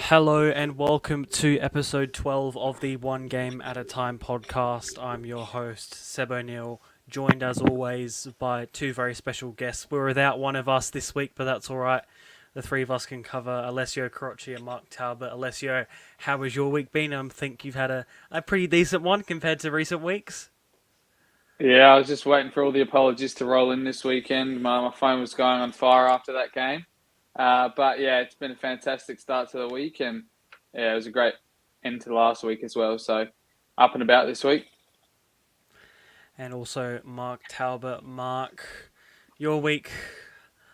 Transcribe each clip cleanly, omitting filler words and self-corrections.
Hello and welcome to episode 12 of the One Game at a Time podcast. I'm your host, Seb O'Neill, joined as always by two very special guests. We're without one of us this week, but that's all right. The three of us can cover Alessio Carocci and Mark Talbot. Alessio, how has your week been? I think you've had a pretty decent one compared to recent weeks. Yeah, I was just waiting for all the apologies to roll in this weekend. My phone was going on fire after that game. But yeah, it's been a fantastic start to the week, and yeah, it was a great end to last week as well. So up and about this week. And also Mark Talbot. Mark, your week,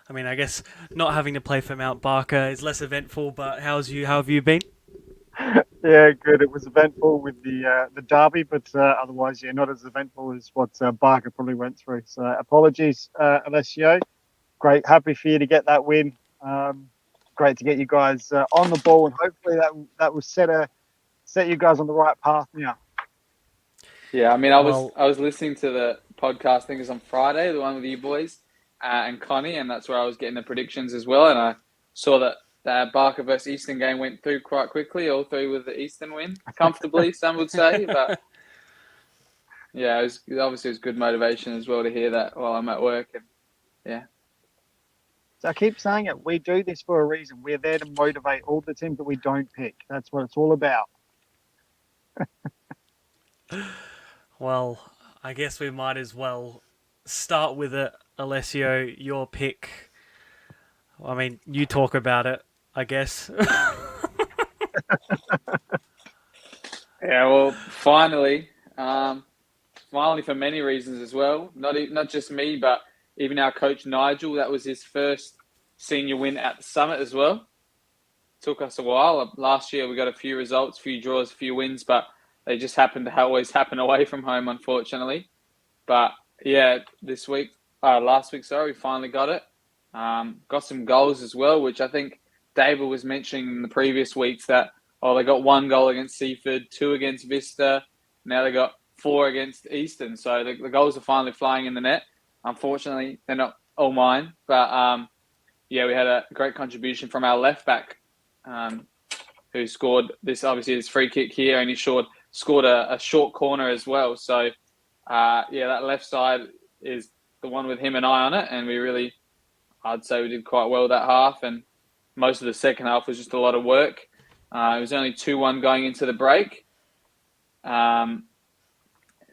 I mean, I guess not having to play for Mount Barker is less eventful, but how have you been? Yeah, good. It was eventful with the derby, but otherwise, yeah, not as eventful as what Barker probably went through. So apologies, Alessio. Great, happy for you to get that win. Great to get you guys on the ball, and hopefully that will set you guys on the right path now. Yeah, I mean, I was listening to the podcast. I think it was on Friday, the one with you boys and Connie, and that's where I was getting the predictions as well. And I saw that the Barker versus Eastern game went through quite quickly, all through with the Eastern win comfortably, some would say. But yeah, it was good motivation as well to hear that while I'm at work. And yeah. So I keep saying it. We do this for a reason. We're there to motivate all the teams that we don't pick. That's what it's all about. Well, I guess we might as well start with it. Alessio, your pick. I mean, you talk about it, I guess. Yeah, well, finally for many reasons as well. Not just me, but even our coach Nigel. That was his first senior win at the summit as well. Took us a while. Last year we got a few results, few draws, few wins, but they just happened to always happen away from home, unfortunately. But yeah, last week, sorry, we finally got it. Got some goals as well, which I think David was mentioning in the previous weeks that they got one goal against Seaford, two against Vista. Now they got four against Eastern. So the goals are finally flying in the net. Unfortunately, they're not all mine. But yeah, we had a great contribution from our left back, who scored obviously his free kick here, and he scored a short corner as well. So yeah, that left side is the one with him and I on it, and I'd say we did quite well that half, and most of the second half was just a lot of work. It was only 2-1 going into the break.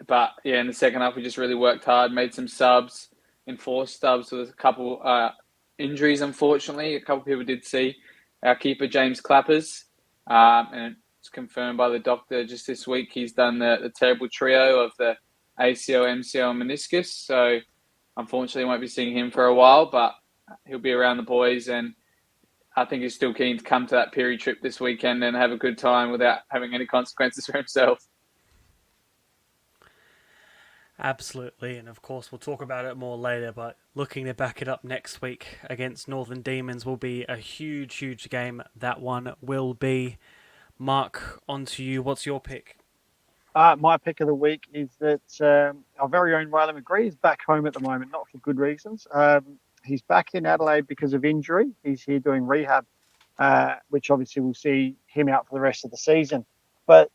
But yeah, in the second half, we just really worked hard, made some subs, enforced subs with a couple injuries, unfortunately. A couple of people did see our keeper, James Clappers, and it's confirmed by the doctor just this week. He's done the terrible trio of the ACL, MCL, and meniscus. So unfortunately, won't be seeing him for a while, but he'll be around the boys, and I think he's still keen to come to that Peary trip this weekend and have a good time without having any consequences for himself. Absolutely, and of course we'll talk about it more later, but looking to back it up next week against Northern Demons will be a huge, huge game. That one will be. Mark, on to you. What's your pick? My pick of the week is that our very own Riley McGree is back home at the moment, not for good reasons. He's back in Adelaide because of injury. He's here doing rehab, which obviously will see him out for the rest of the season. But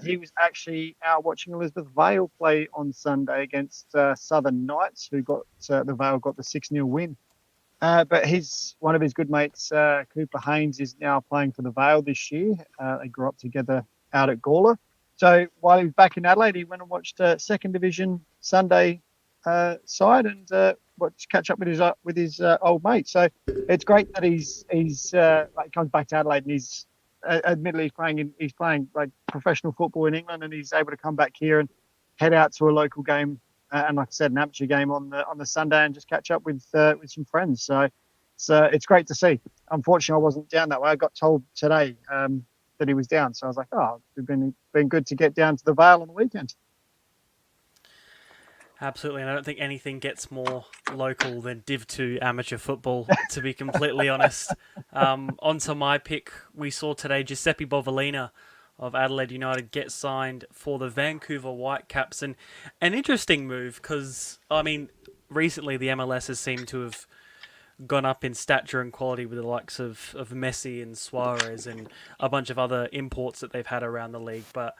he was actually out watching Elizabeth Vale play on Sunday against Southern Knights, who got the Vale got the 6-0 win. But one of his good mates, Cooper Haynes, is now playing for the Vale this year. They grew up together out at Gawler. So while he was back in Adelaide, he went and watched second division Sunday side and catch up with his old mate. So it's great that he's comes back to Adelaide and admittedly he's playing like professional football in England, and he's able to come back here and head out to a local game and, like I said, an amateur game on the Sunday and just catch up with some friends. So it's great to see. Unfortunately, I wasn't down that way. I got told today that he was down, so I was like, it's been good to get down to the Vale on the weekend. Absolutely, and I don't think anything gets more local than Div 2 amateur football, to be completely honest. Onto my pick, we saw today Giuseppe Bovalina of Adelaide United get signed for the Vancouver Whitecaps, and an interesting move because, I mean, recently the MLS has seemed to have gone up in stature and quality with the likes of Messi and Suarez and a bunch of other imports that they've had around the league. But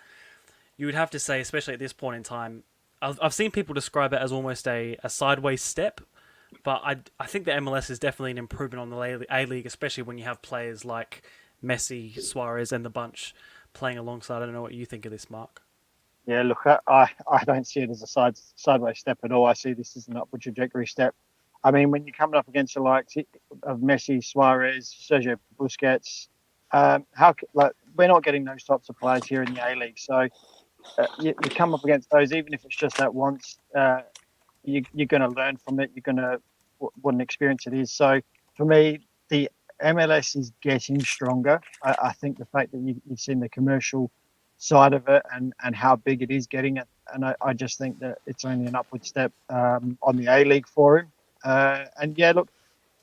you would have to say, especially at this point in time, I've seen people describe it as almost a sideways step. But I think the MLS is definitely an improvement on the A League, especially when you have players like Messi, Suarez, and the bunch playing alongside. I don't know what you think of this, Mark. Yeah, look, I don't see it as a sideways step at all. I see this as an upward trajectory step. I mean, when you're coming up against the likes of Messi, Suarez, Sergio Busquets, we're not getting those types of players here in the A League. So you come up against those, even if it's just that once. You're going to learn from it. You're going to what an experience it is. So for me, the MLS is getting stronger. I think the fact that you've seen the commercial side of it and how big it is getting it, and I just think that it's only an upward step on the A League for him. And yeah, look,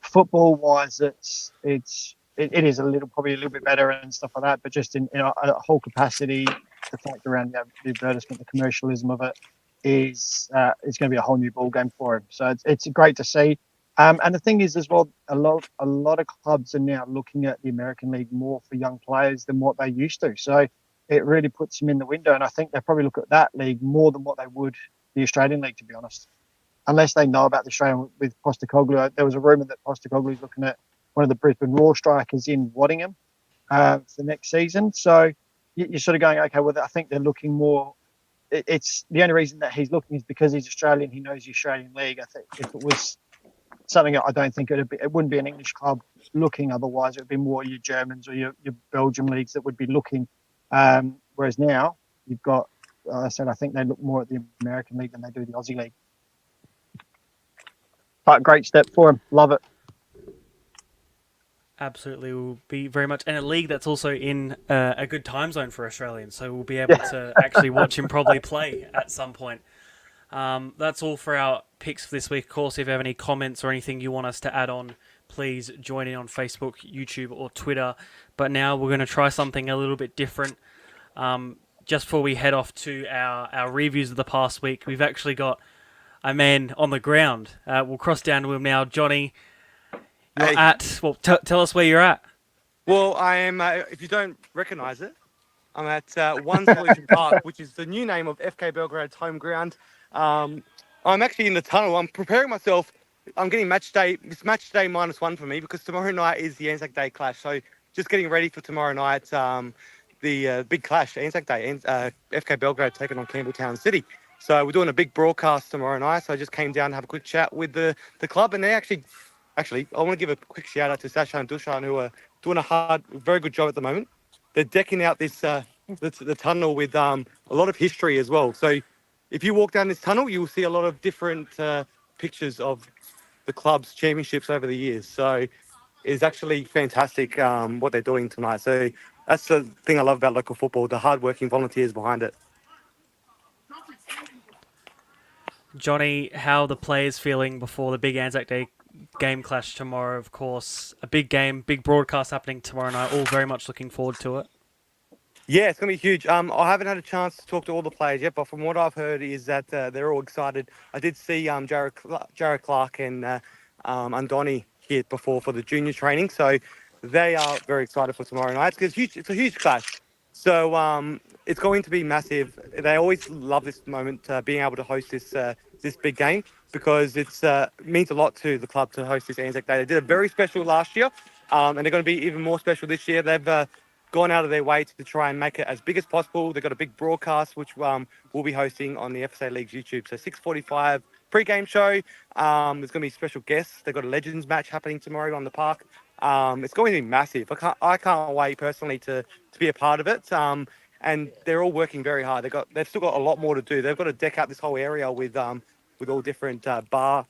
football wise, it is probably a little bit better and stuff like that. But just in a whole capacity, the fact around the advertisement, the commercialism of it is going to be a whole new ball game for him. So it's great to see. And the thing is as well, a lot of clubs are now looking at the American League more for young players than what they used to. So it really puts them in the window. And I think they probably look at that league more than what they would the Australian League, to be honest. Unless they know about the Australian with Postecoglou. There was a rumour that Postecoglou is looking at one of the Brisbane Roar strikers in Waddingham for next season. So you're sort of going, okay, well, I think they're looking more. It's the only reason that he's looking is because he's Australian. He knows the Australian League. I think if it was something, I don't think it wouldn't be an English club looking. Otherwise, it would be more your Germans or your Belgium leagues that would be looking. Whereas now you've got, I said, I think they look more at the American League than they do the Aussie League. But great step for him. Love it. Absolutely, will be very much, and a league that's also in a good time zone for Australians, so we'll be able to actually watch him probably play at some point. That's all for our picks for this week. Of course, if you have any comments or anything you want us to add on, please join in on Facebook, YouTube, or Twitter. But now we're going to try something a little bit different. Just before we head off to our reviews of the past week, we've actually got a man on the ground. We'll cross down to him now. Johnny, you're tell us where you're at. Well, I am, if you don't recognise it, I'm at One Solution Park, which is the new name of FK Belgrad's home ground. I'm actually in the tunnel. I'm preparing myself. I'm getting match day. It's match day -1 for me because tomorrow night is the Anzac Day clash. So just getting ready for tomorrow night, the big clash, Anzac Day, FK Belgrade taking on Campbelltown City. So we're doing a big broadcast tomorrow night. So I just came down to have a quick chat with the club, and they actually, I want to give a quick shout out to Sasha and Dushan, who are doing a very good job at the moment. They're decking out this the tunnel with a lot of history as well. So if you walk down this tunnel, you will see a lot of different pictures of the club's championships over the years. So it's actually fantastic what they're doing tonight. So that's the thing I love about local football, the hard-working volunteers behind it. Johnny, how are the players feeling before the big Anzac Day game clash tomorrow? Of course, a big game, big broadcast happening tomorrow night. All very much looking forward to it. Yeah, it's going to be huge. I haven't had a chance to talk to all the players yet, but from what I've heard is that they're all excited. I did see Jared Clark and Andoni here before for the junior training, so they are very excited for tomorrow night. It's a huge clash. So it's going to be massive. They always love this moment, being able to host this big game, because it means a lot to the club to host this Anzac Day. They did a very special last year, and they're going to be even more special this year. They've gone out of their way to try and make it as big as possible. They've got a big broadcast, which we'll be hosting on the FSA League's YouTube. So 6:45 pre-game show. There's going to be special guests. They've got a Legends match happening tomorrow on the park. It's going to be massive. I can't wait personally to be a part of it. And they're all working very hard. They've still got a lot more to do. They've got to deck out this whole area with all different bar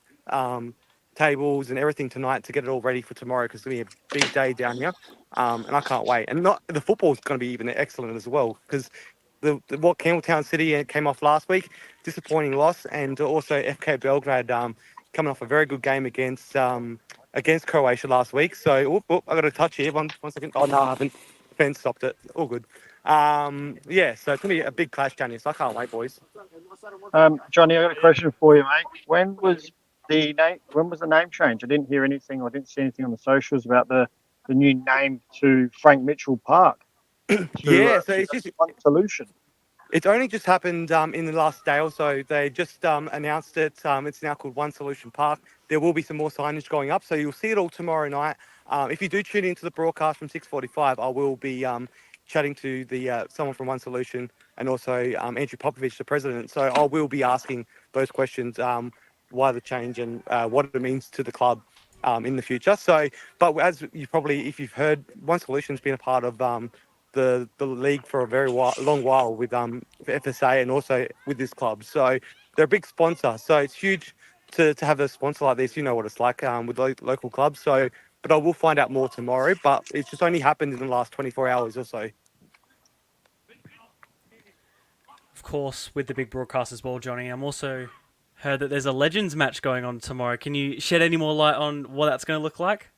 tables and everything tonight to get it all ready for tomorrow, because it's going to be a big day down here. And I can't wait. And the football is going to be even excellent as well, because what Campbelltown City came off last week, disappointing loss, and also FK Belgrade coming off a very good game against Croatia last week. So I got a touch here. One second. Oh no, I haven't. Fence stopped it. All good. Yeah, so it's gonna be a big clash down here. So I can't wait, boys. Johnny, I got a question for you, mate. When was the name? When was the name change? I didn't hear anything. I didn't see anything on the socials about the new name to Frank Mitchell Park Yeah, so to it's just One Solution. it's only just happened in the last day or so. They just announced it. It's now called One Solution Park. There will be some more signage going up, so you'll see it all tomorrow night. If you do tune into the broadcast from 6:45, I will be chatting to the someone from One Solution and also Andrew Popovich, the president. So I will be asking those questions, why the change and what it means to the club in the future. So, but as you probably, if you've heard, One Solution's been a part of the league for a very long while with FSA and also with this club. So they're a big sponsor. So it's huge to have a sponsor like this. You know what it's like with local clubs. So, but I will find out more tomorrow. But it's just only happened in the last 24 hours or so. Of course, with the big broadcast as well, Johnny. I'm also heard that there's a Legends match going on tomorrow. Can you shed any more light on what that's going to look like?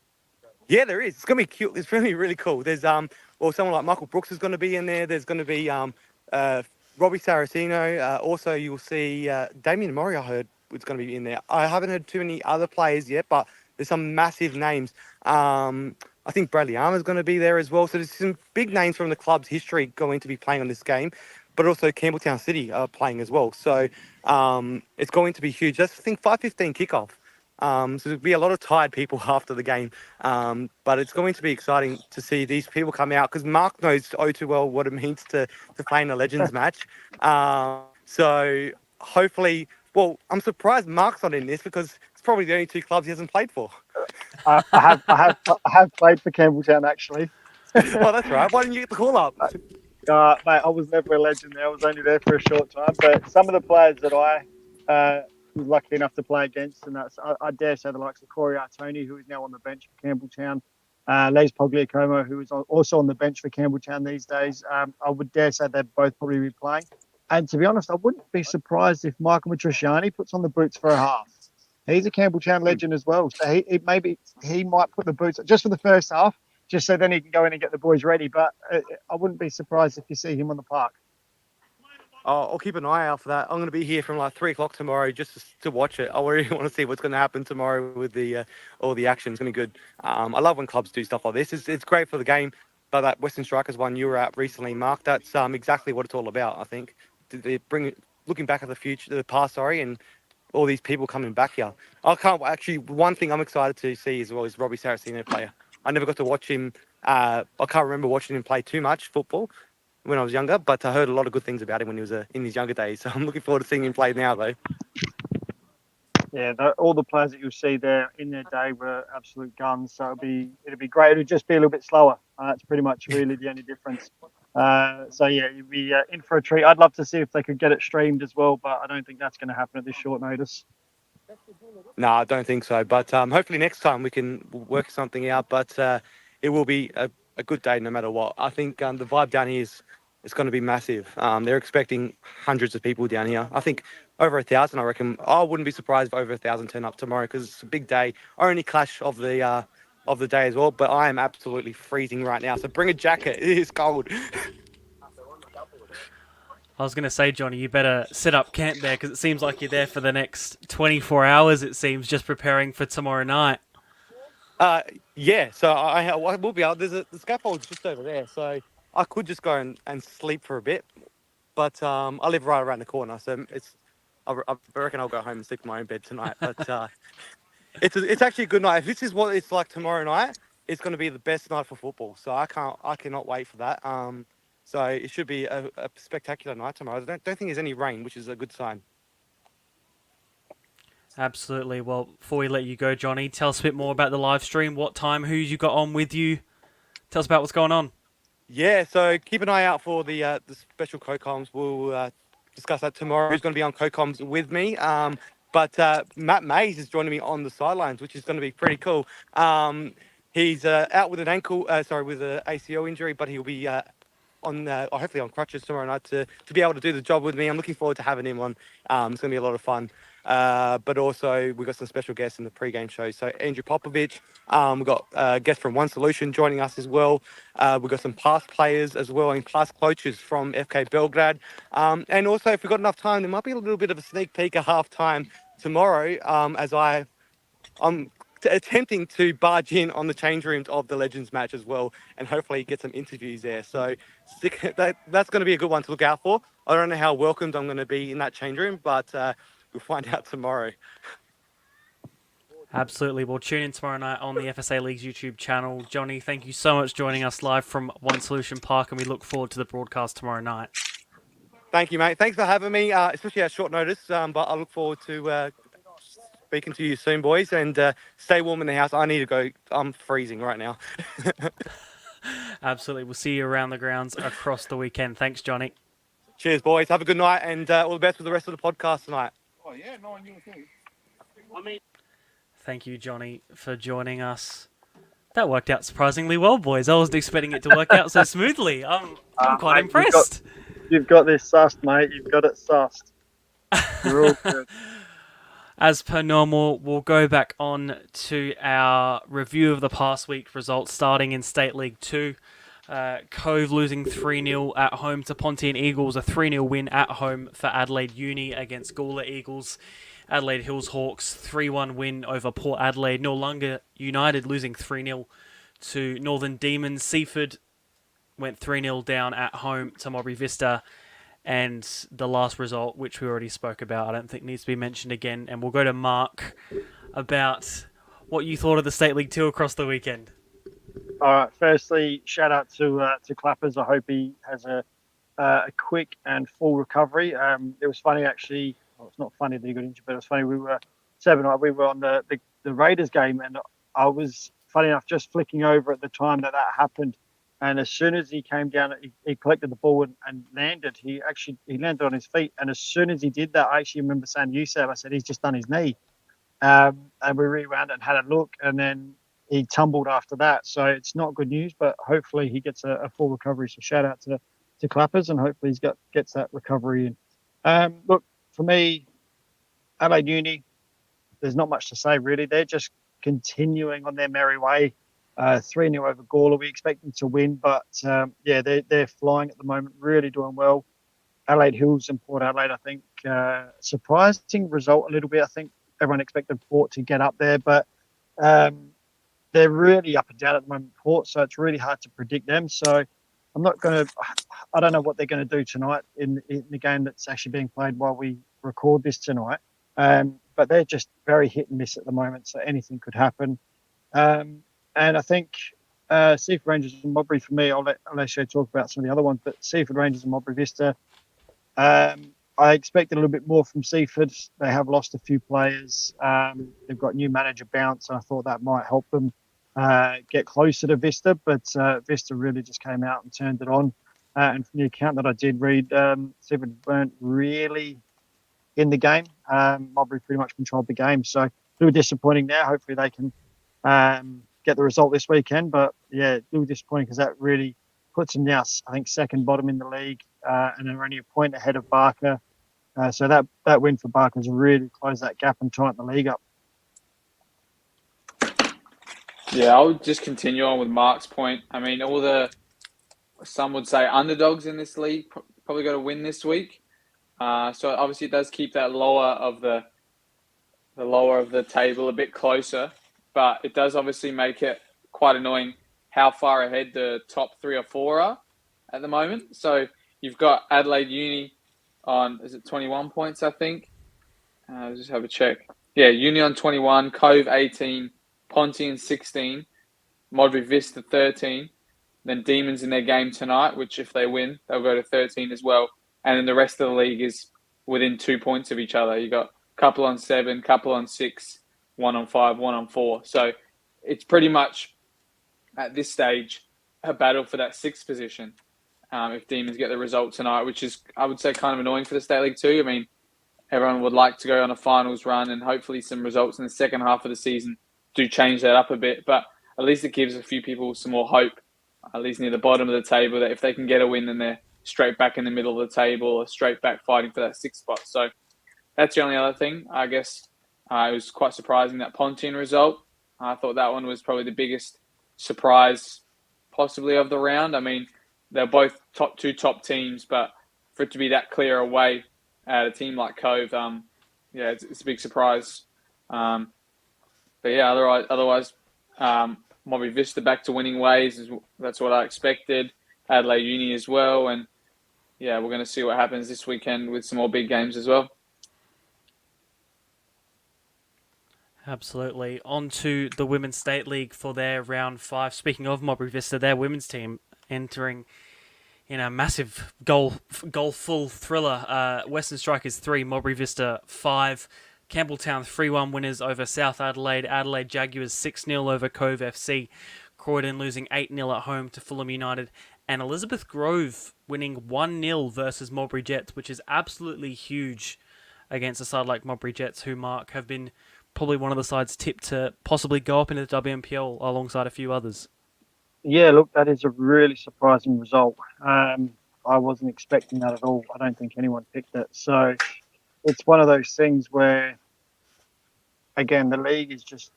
Yeah, there is. It's gonna be cute. It's really, really cool. There's well, someone like Michael Brooks is gonna be in there. There's gonna be Robbie Saraceno. Also, you'll see Damien Murray. I heard is gonna be in there. I haven't heard too many other players yet, but there's some massive names. I think Bradley Armour's gonna be there as well. So there's some big names from the club's history going to be playing on this game, but also Campbelltown City are playing as well. So it's going to be huge. That's I think 5:15 kickoff. So there'll be a lot of tired people after the game. But it's going to be exciting to see these people come out because Mark knows oh too well what it means to play in a Legends match. So hopefully, well, I'm surprised Mark's not in this because it's probably the only two clubs he hasn't played for. I have played for Campbelltown actually. Oh, that's right. Why didn't you get the call up? Mate, I was never a legend there. I was only there for a short time. But some of the players that I was lucky enough to play against, and I dare say the likes of Corey Artoni, who is now on the bench for Campbelltown, Les Pogliacomo, who is also on the bench for Campbelltown these days. I would dare say they'd both probably be playing. And to be honest, I wouldn't be surprised if Michael Matriciani puts on the boots for a half. He's a Campbelltown legend as well. So he might put the boots just for the first half, just so then he can go in and get the boys ready. But I wouldn't be surprised if you see him on the park. I'll keep an eye out for that. I'm going to be here from like 3:00 tomorrow just to watch it. I really want to see what's going to happen tomorrow with the all the action. It's going to be good. I love when clubs do stuff like this. It's great for the game. But that Western Strikers one you were at recently, Mark, that's exactly what it's all about. I think they looking back at the past, and all these people coming back here. I can't actually. One thing I'm excited to see as well is Robbie Saraceno player. I never got to watch him. I can't remember watching him play too much football when I was younger, but I heard a lot of good things about him when he was in his younger days. So I'm looking forward to seeing him play now, though. Yeah, all the players that you'll see there in their day were absolute guns. So it'll be great. It'll just be a little bit slower. That's pretty much really the only difference. So yeah, you'll be in for a treat. I'd love to see if they could get it streamed as well, but I don't think that's going to happen at this short notice. No, I don't think so. But hopefully next time we can work something out. But it will be a good day no matter what. I think the vibe down here is going to be massive. They're expecting hundreds of people down here. I think over 1,000, I reckon. I wouldn't be surprised if over 1,000 turn up tomorrow because it's a big day. Only clash of the day as well. But I am absolutely freezing right now. So bring a jacket. It is cold. I was going to say, Johnny, you better set up camp there because it seems like you're there for the next 24 hours, it seems, just preparing for tomorrow night. Yeah, so I will be able. The scaffold's just over there, so I could just go and sleep for a bit. But I live right around the corner, so I reckon I'll go home and sleep in my own bed tonight. But it's actually a good night. If this is what it's like tomorrow night, it's going to be the best night for football. So I cannot wait for that. So it should be a spectacular night tomorrow. I don't think there's any rain, which is a good sign. Absolutely. Well, before we let you go, Johnny, tell us a bit more about the live stream. What time? Who you got on with you? Tell us about what's going on. Yeah, so keep an eye out for the special co-coms. We'll discuss that tomorrow. Who's going to be on co-coms with me? But Matt Mays is joining me on the sidelines, which is going to be pretty cool. He's out with an with an ACL injury, but he'll be hopefully on crutches tomorrow night to be able to do the job with me. I'm looking forward to having him on. It's going to be a lot of fun. But also we've got some special guests in the pre-game show. So Andrew Popovich, we've got guests from One Solution joining us as well. We've got some past players as well and past coaches from FK Beograd. And also if we've got enough time, there might be a little bit of a sneak peek at half time tomorrow as I I'm attempting to barge in on the change rooms of the Legends match as well, and hopefully get some interviews there. So that's going to be a good one to look out for. I don't know how welcomed I'm going to be in that change room, but we'll find out tomorrow. Absolutely. We'll tune in tomorrow night on the FSA League's YouTube channel. Johnny, thank you so much for joining us live from One Solution Park, and we look forward to the broadcast tomorrow night. Thank you, mate. Thanks for having me, especially at short notice. But I look forward to speaking to you soon, boys, and stay warm in the house. I need to go. I'm freezing right now. Absolutely. We'll see you around the grounds across the weekend. Thanks, Johnny. Cheers, boys. Have a good night, and all the best with the rest of the podcast tonight. Oh yeah, no one knew a thing. Thank you, Johnny, for joining us. That worked out surprisingly well, boys. I wasn't expecting it to work out so smoothly. I'm quite Mate, impressed. You've got this sussed, mate. You've got it sussed. You're all good. As per normal, we'll go back on to our review of the past week results, starting in State League 2. Cove losing 3-0 at home to Pontian Eagles, a 3-0 win at home for Adelaide Uni against Gawler Eagles. Adelaide Hills Hawks 3-1 win over Port Adelaide. Noarlunga United losing 3-0 to Northern Demons. Seaford went 3-0 down at home to Mowbray Vista. And the last result, which we already spoke about, I don't think needs to be mentioned again. And we'll go to Mark about what you thought of the State League 2 across the weekend. All right. Firstly, shout out to Clappers. I hope he has a quick and full recovery. It was funny actually. Well, it's not funny that he got injured, but it was funny. We were on the Raiders game, and I was funny enough just flicking over at the time that happened. And as soon as he came down, he collected the ball and landed. He landed on his feet. And as soon as he did that, I actually remember saying to you, Seb, I said, he's just done his knee. And we rewound it and had a look. And then he tumbled after that. So it's not good news, but hopefully he gets a full recovery. So shout out to Clappers, and hopefully gets that recovery in. Look, for me, Adelaide Uni, there's not much to say, really. They're just continuing on their merry way. 3-0 over Gawler. We expect them to win, but they're flying at the moment, really doing well. Adelaide Hills and Port Adelaide, I think, surprising result a little bit. I think everyone expected Port to get up there, but they're really up and down at the moment, Port, so it's really hard to predict them. So I don't know what they're going to do tonight in the game that's actually being played while we record this tonight. But they're just very hit and miss at the moment, so anything could happen. And I think Seaford Rangers and Mowbray, for me, I'll let Alessio talk about some of the other ones, but Seaford Rangers and Mowbray Vista, I expected a little bit more from Seaford. They have lost a few players. They've got new manager bounce, and I thought that might help them get closer to Vista, but Vista really just came out and turned it on. And from the account that I did read, Seaford weren't really in the game. Mowbray pretty much controlled the game, so a little disappointing there. Hopefully they can get the result this weekend, but yeah, a little disappointing because that really puts them now, I think, second bottom in the league, and they're only a point ahead of Barker. So that win for Barker has really closed that gap and tightened the league up. Yeah, I would just continue on with Mark's point. I mean, some would say underdogs in this league probably got to win this week. So obviously it does keep that lower of the table a bit closer, but it does obviously make it quite annoying how far ahead the top 3 or 4 are at the moment. So you've got Adelaide Uni on, is it 21 points, I think? Let's just have a check. Yeah, Uni on 21, Cove 18, Pontian 16, Mowbray Vista 13, then Demons in their game tonight, which if they win, they'll go to 13 as well. And then the rest of the league is within 2 points of each other. You got a couple on 7, couple on 6, 1 on 5, 1 on 4. So it's pretty much at this stage a battle for that 6th position. If Demons get the result tonight, which is, I would say, kind of annoying for the State League 2. I mean, everyone would like to go on a finals run, and hopefully some results in the second half of the season do change that up a bit. But at least it gives a few people some more hope, at least near the bottom of the table, that if they can get a win, then they're straight back in the middle of the table or straight back fighting for that 6th spot. So that's the only other thing. I guess it was quite surprising, that Pontian result. I thought that one was probably the biggest surprise possibly of the round. I mean, they're both two top teams, but for it to be that clear away at a team like Cove, it's a big surprise. But yeah, otherwise, Moby Vista back to winning ways. That's what I expected. Adelaide Uni as well, and yeah, we're going to see what happens this weekend with some more big games as well. Absolutely. On to the Women's State League for their round 5. Speaking of Mowbray Vista, their women's team entering in a massive goal-full thriller. Western Strikers 3, Mowbray Vista 5. Campbelltown 3-1 winners over South Adelaide. Adelaide Jaguars 6-0 over Cove FC. Croydon losing 8-0 at home to Fulham United. And Elizabeth Grove winning 1-0 versus Mowbray Jets, which is absolutely huge against a side like Mowbray Jets, who, Mark, have been probably one of the sides tipped to possibly go up into the WMPL alongside a few others. Yeah, look, that is a really surprising result. I wasn't expecting that at all. I don't think anyone picked it. So it's one of those things where, again, the league is just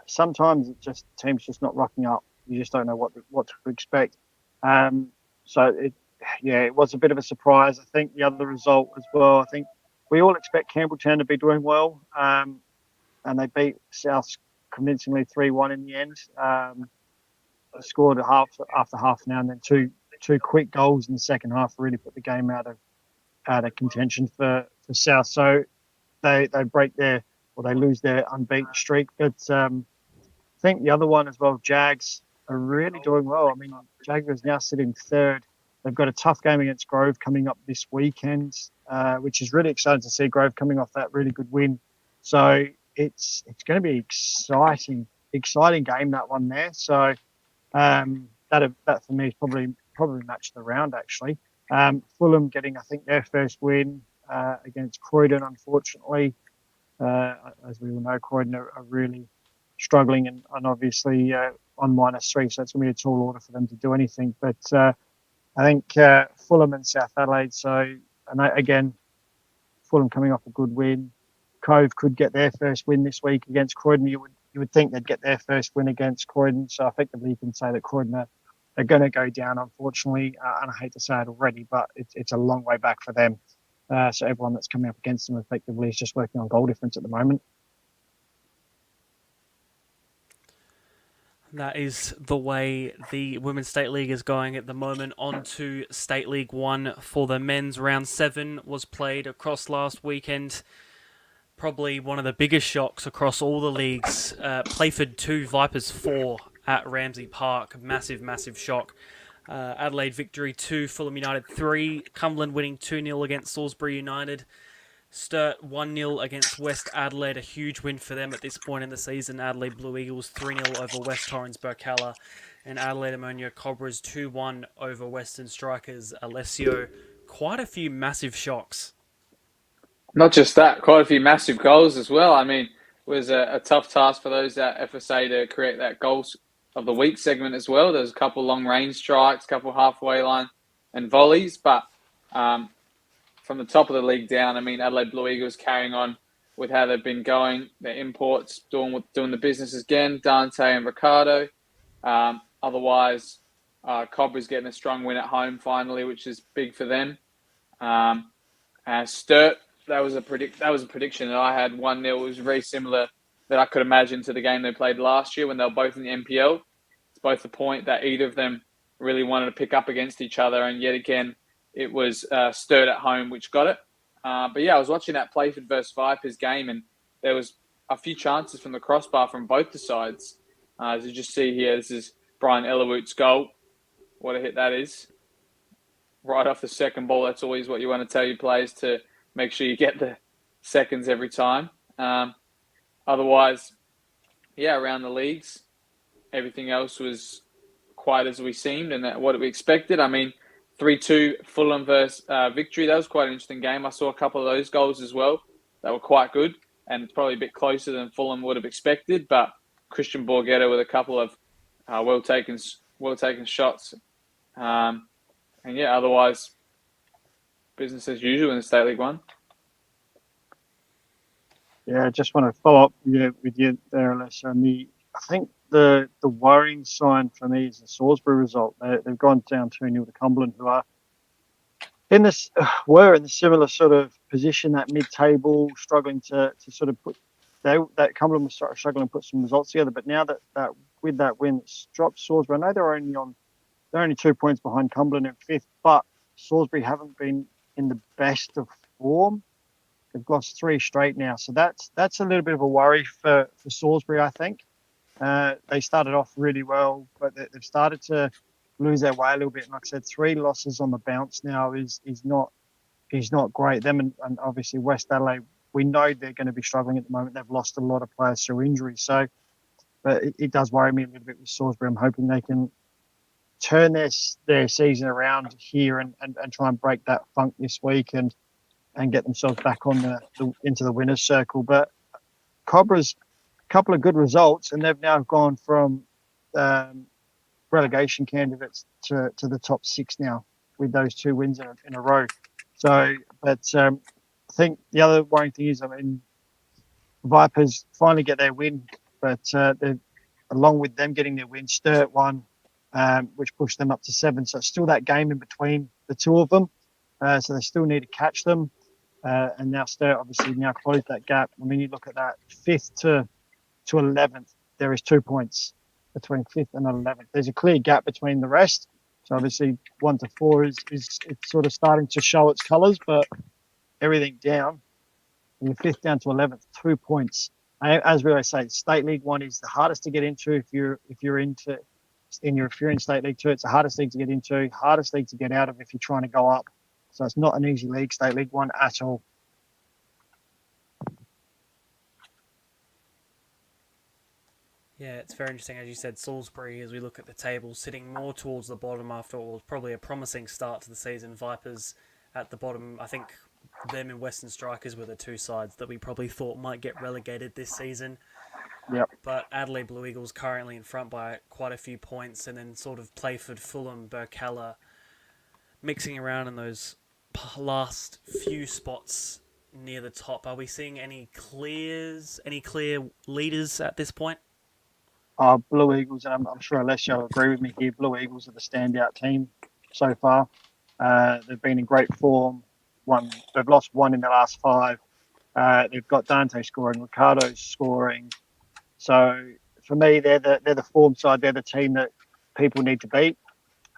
sometimes it just teams just not rocking up. You just don't know what to expect. It was a bit of a surprise. I think the other result as well. I think we all expect Campbelltown to be doing well, and they beat South convincingly 3-1 in the end. Scored after half an hour, and then two quick goals in the second half really put the game out of contention for South. So they lose their unbeaten streak. But I think the other one as well, Jags are really doing well. I mean, Jaguars now sit in third. They've got a tough game against Grove coming up this weekend, which is really exciting to see Grove coming off that really good win. So it's going to be exciting game, that one there. So that for me is probably match of the round actually. Fulham getting, I think, their first win against Croydon, unfortunately. As we all know, Croydon are really struggling and obviously on -3, so it's going to be a tall order for them to do anything. But I think Fulham and South Adelaide. Again, Fulham coming off a good win. Cove could get their first win this week against Croydon. You would think they'd get their first win against Croydon. So effectively, you can say that Croydon are going to go down, unfortunately. And I hate to say it already, but it's a long way back for them. So everyone that's coming up against them effectively is just working on goal difference at the moment. That is the way the Women's State League is going at the moment. On to State League 1 for the men's. Round 7 was played across last weekend. Probably one of the biggest shocks across all the leagues. Playford 2, Vipers 4 at Ramsey Park. Massive shock. Adelaide victory 2, Fulham United 3. Cumberland winning 2-0 against Salisbury United. Sturt 1-0 against West Adelaide, a huge win for them at this point in the season. Adelaide Blue Eagles 3-0 over West Torrens Burkalla, and Adelaide Ammonia Cobras 2-1 over Western Strikers Alessio. Quite a few massive shocks. Not just that, quite a few massive goals as well. I mean, it was a tough task for those at FSA to create that goals of the week segment as well. There was a couple long range strikes, a couple halfway line and volleys, but from the top of the league down, I mean, Adelaide Blue Eagles carrying on with how they've been going. Their imports doing the business again, Dante and Ricardo. Otherwise, Cobra's getting a strong win at home finally, which is big for them. Sturt, that was a prediction that I had 1-0. It was very similar that I could imagine to the game they played last year when they were both in the NPL. It's both the point that either of them really wanted to pick up against each other, and yet again, it was Sturt at home, which got it. But yeah, I was watching that Playford versus Vipers game, and there was a few chances from the crossbar from both the sides. As you just see here, this is Brian Elowoot's goal. What a hit that is. Right off the second ball, that's always what you want to tell your players, to make sure you get the seconds every time. Otherwise, yeah, around the leagues, everything else was quite as we seemed and what we expected. I mean, 3-2 Fulham versus Victory. That was quite an interesting game. I saw a couple of those goals as well. They were quite good and probably a bit closer than Fulham would have expected. But Christian Borghetto with a couple of well taken shots. And yeah, otherwise, business as usual in the State League 1. Yeah, I just want to follow up with you there, Alessio. I think the worrying sign for me is the Salisbury result. They've gone down 2-0 to Cumberland, who are were in the similar sort of position at mid-table, struggling to sort of put that Cumberland was struggling to put some results together. But now that with that win, it's dropped Salisbury. I know they're only 2 points behind Cumberland in fifth, but Salisbury haven't been in the best of form. They've lost 3 straight now, so that's a little bit of a worry for Salisbury, I think. They started off really well, but they've started to lose their way a little bit. And like I said, 3 losses on the bounce now is not great. Them and obviously West Adelaide, we know they're going to be struggling at the moment. They've lost a lot of players through injury, so but it does worry me a little bit with Salisbury. I'm hoping they can turn their season around here and try and break that funk this week and get themselves back on into the winners' circle. But Cobra's a couple of good results, and they've now gone from relegation candidates to the top 6 now with those 2 wins in a row. So, but I think the other worrying thing is, I mean, Vipers finally get their win, but along with them getting their win, Sturt won, which pushed them up to 7. So it's still that game in between the 2 of them. So they still need to catch them. And now Sturt obviously now closed that gap. I mean, you look at that 5th to 11th, there is 2 points between 5th and 11th. There's a clear gap between the rest. So obviously 1 to 4 is it's sort of starting to show its colours, but everything down. From 5th down to 11th, 2 points. As we always say, State League 1 is the hardest to get into if you're in State League 2. It's the hardest league to get into, hardest league to get out of if you're trying to go up. So it's not an easy league, State League 1 at all. Yeah, it's very interesting, as you said, Salisbury, as we look at the table, sitting more towards the bottom after what was probably a promising start to the season. Vipers at the bottom. I think them and Western Strikers were the 2 sides that we probably thought might get relegated this season. Yep. But Adelaide Blue Eagles currently in front by quite a few points, and then sort of Playford, Fulham, Burkalla mixing around in those last few spots near the top. Are we seeing any clear leaders at this point? Blue Eagles, and I'm sure Alessio will agree with me here, Blue Eagles are the standout team so far. They've been in great form. They've lost 1 in the last 5. They've got Dante scoring, Ricardo's scoring. So for me, they're the form side. They're the team that people need to beat.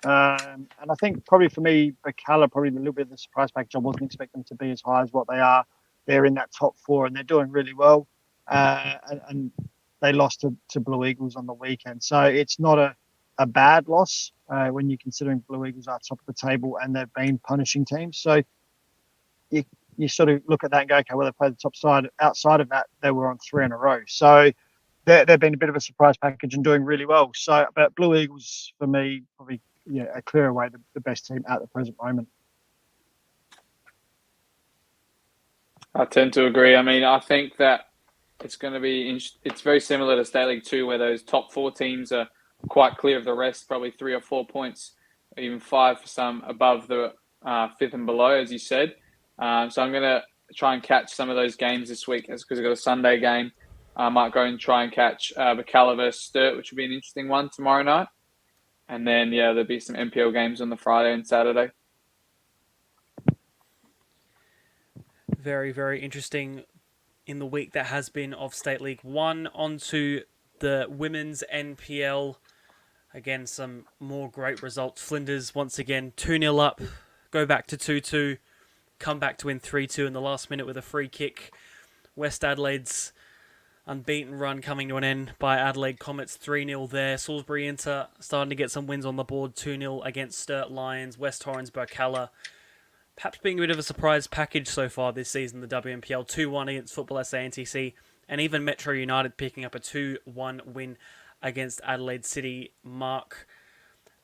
And I think probably for me, Burkalla, probably a little bit of the surprise package. I wasn't expecting them to be as high as what they are. They're in that top 4 and they're doing really well. And they lost to Blue Eagles on the weekend. So it's not a bad loss when you're considering Blue Eagles are top of the table and they've been punishing teams. So you sort of look at that and go, okay, well, they played the top side. Outside of that, they were on 3 in a row. So they've been a bit of a surprise package and doing really well. So, but Blue Eagles, for me, probably a clear away the best team at the present moment. I tend to agree. I mean, I think that it's going to be it's very similar to State League 2, where those top 4 teams are quite clear of the rest, probably 3 or 4 points, even 5 for some above the 5th and below, as you said. So I'm going to try and catch some of those games this week, because I've got a Sunday game. I might go and try and catch Burkalla versus Sturt, which will be an interesting one tomorrow night. And then, there'll be some NPL games on the Friday and Saturday. Very, very interesting in the week that has been of State League 1. Onto the women's NPL. Again, some more great results. Flinders, once again, 2-0 up. Go back to 2-2. Come back to win 3-2 in the last minute with a free kick. West Adelaide's unbeaten run coming to an end by Adelaide Comets, 3-0 there. Salisbury Inter starting to get some wins on the board, 2-0 against Sturt Lions. West Torrens, Burkalla. Perhaps being a bit of a surprise package so far this season, the WNPL, 2-1 against Football SA NTC, and even Metro United picking up a 2-1 win against Adelaide City. Mark,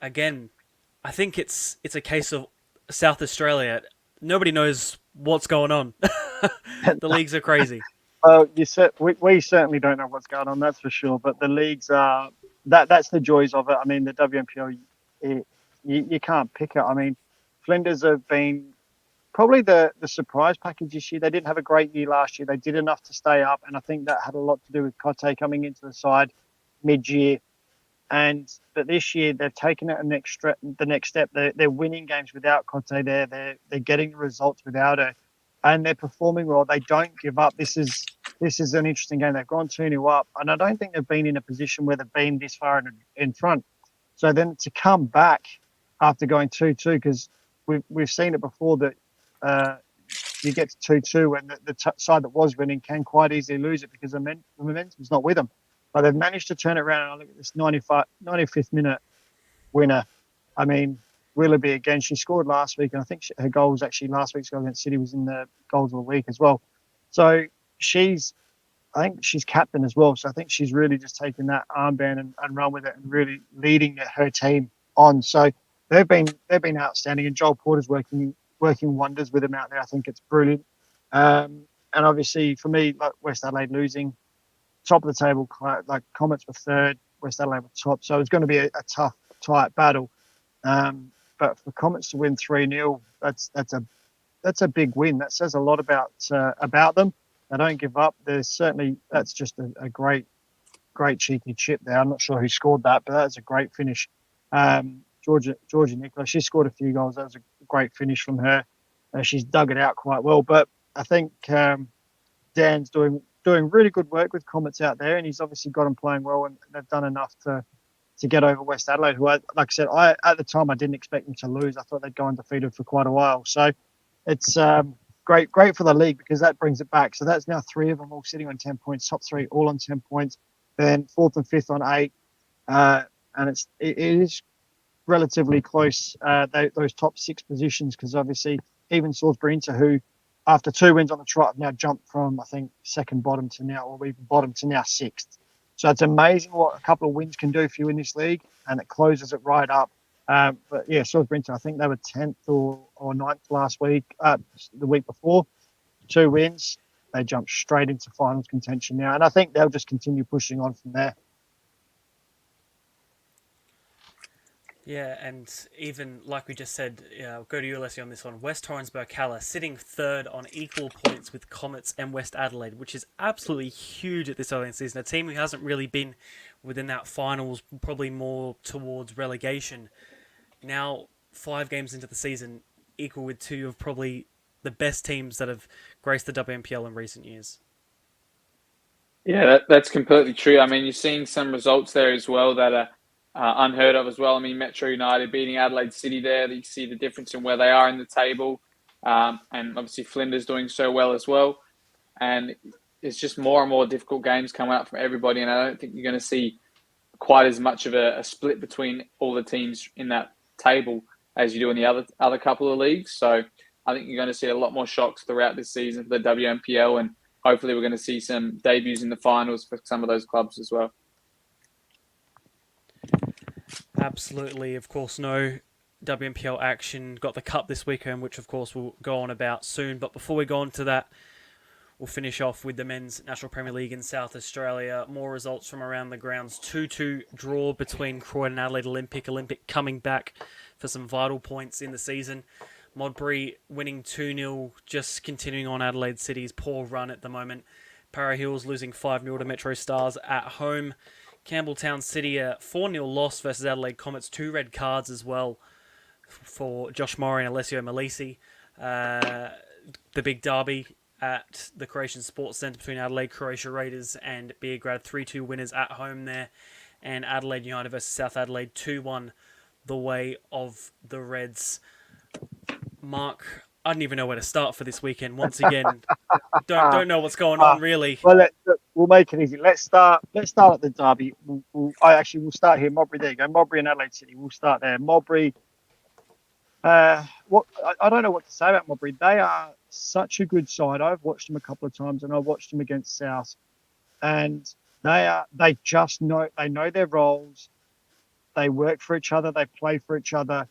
again, I think it's a case of South Australia. Nobody knows what's going on. The leagues are crazy. Well, we certainly don't know what's going on, that's for sure. But the leagues are that's the joys of it. I mean, the WNPL, you can't pick it. I mean, Flinders have been probably the surprise package this year. They didn't have a great year last year. They did enough to stay up, and I think that had a lot to do with Cote coming into the side mid-year. But this year they've taken it the next step. They're winning games without Cote. They're getting the results without her. and they're performing well. They don't give up. This is an interesting game. They've gone 2-0 up, and I don't think they've been in a position where they've been this far in front. So then to come back after going 2-2, because we've seen it before that you get to 2-2 and the side that was winning can quite easily lose it because the momentum's not with them. But they've managed to turn it around. And I look at this 95th minute winner. I mean, Willoughby again. She scored last week, and I think her goal was actually last week's goal against City was in the goals of the week as well. So I think she's captain as well. So I think she's really just taken that armband and run with it and really leading her team on. So they've been outstanding, and Joel Porter's working wonders with them out there. I think it's brilliant. And obviously for me, like West Adelaide losing, top of the table, like Comets were third, West Adelaide were top. So it's going to be a tough, tight battle. But for Comets to win 3-0, that's a big win. That says a lot about them. They don't give up. That's just a great cheeky chip there. I'm not sure who scored that, but that's a great finish. Georgia Nicola, she scored a few goals. That was a great finish from her. She's dug it out quite well. But I think Dan's doing really good work with Comets out there, and he's obviously got them playing well, and they've done enough to get over West Adelaide, who, like I said, at the time I didn't expect them to lose. I thought they'd go undefeated for quite a while. So it's great for the league because that brings it back. So that's now 3 of them all sitting on 10 points, top 3 all on 10 points, then 4th and 5th on 8. And it is relatively close, those top 6 positions, because obviously even Salisbury Inter, who after 2 wins on the trot have now jumped from, I think, second bottom to now, or even bottom to now 6th. So it's amazing what a couple of wins can do for you in this league, and it closes it right up. But yeah, Salisbury Inter, I think they were 10th or 9th last week, the week before. 2 wins, they jumped straight into finals contention now, and I think they'll just continue pushing on from there. Yeah, and even like we just said, I'll go to you, Alessio, on this one. West Torrens Berkala sitting third on equal points with Comets and West Adelaide, which is absolutely huge at this early in the season. A team who hasn't really been within that finals, probably more towards relegation. Now, 5 games into the season, equal with 2 of probably the best teams that have graced the WNPL in recent years. Yeah, that's completely true. I mean, you're seeing some results there as well that are unheard of as well. I mean, Metro United beating Adelaide City there. You see the difference in where they are in the table. And obviously Flinders doing so well as well. And it's just more and more difficult games come out from everybody. And I don't think you're going to see quite as much of a split between all the teams in that table as you do in the other couple of leagues. So I think you're going to see a lot more shocks throughout this season for the WNPL. And hopefully we're going to see some debuts in the finals for some of those clubs as well. Absolutely. Of course, no WNPL action. Got the Cup this weekend, which of course we'll go on about soon. But before we go on to that, we'll finish off with the Men's National Premier League in South Australia. More results from around the grounds. 2-2 draw between Croydon and Adelaide Olympic. Olympic coming back for some vital points in the season. Modbury winning 2-0, just continuing on Adelaide City's poor run at the moment. Para Hills losing 5-0 to Metro Stars at home. Campbelltown City, a 4-0 loss versus Adelaide Comets. 2 red cards as well for Josh Murray and Alessio Malisi. The big derby at the Croatian Sports Centre between Adelaide Croatia Raiders and Beograd. 3-2 winners at home there. And Adelaide United versus South Adelaide 2-1 the way of the Reds. Mark, I don't even know where to start for this weekend. Once again, don't know what's going on really. Well, we'll make it easy. Let's start at the derby. We'll start here. Modbury, there you go. Modbury and Adelaide City. We'll start there. Modbury. I don't know what to say about Modbury. They are such a good side. I've watched them a couple of times, and I watched them against South, and they just know their roles. They work for each other. They play for each other.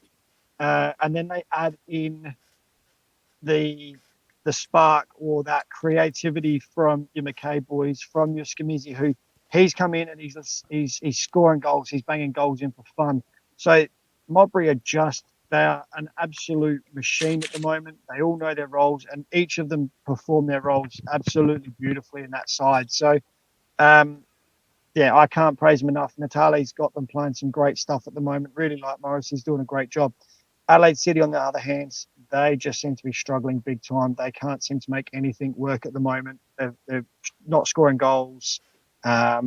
And then they add in the spark or that creativity from your McKay boys, from your Scamizzi, who he's come in and he's scoring goals, he's banging goals in for fun. So Modbury they are an absolute machine at the moment. They all know their roles, and each of them perform their roles absolutely beautifully in that side. So, I can't praise them enough. Natale's got them playing some great stuff at the moment. Really like Morris. He's doing a great job. Adelaide City, on the other hand, they just seem to be struggling big time. They can't seem to make anything work at the moment. They're not scoring goals. They're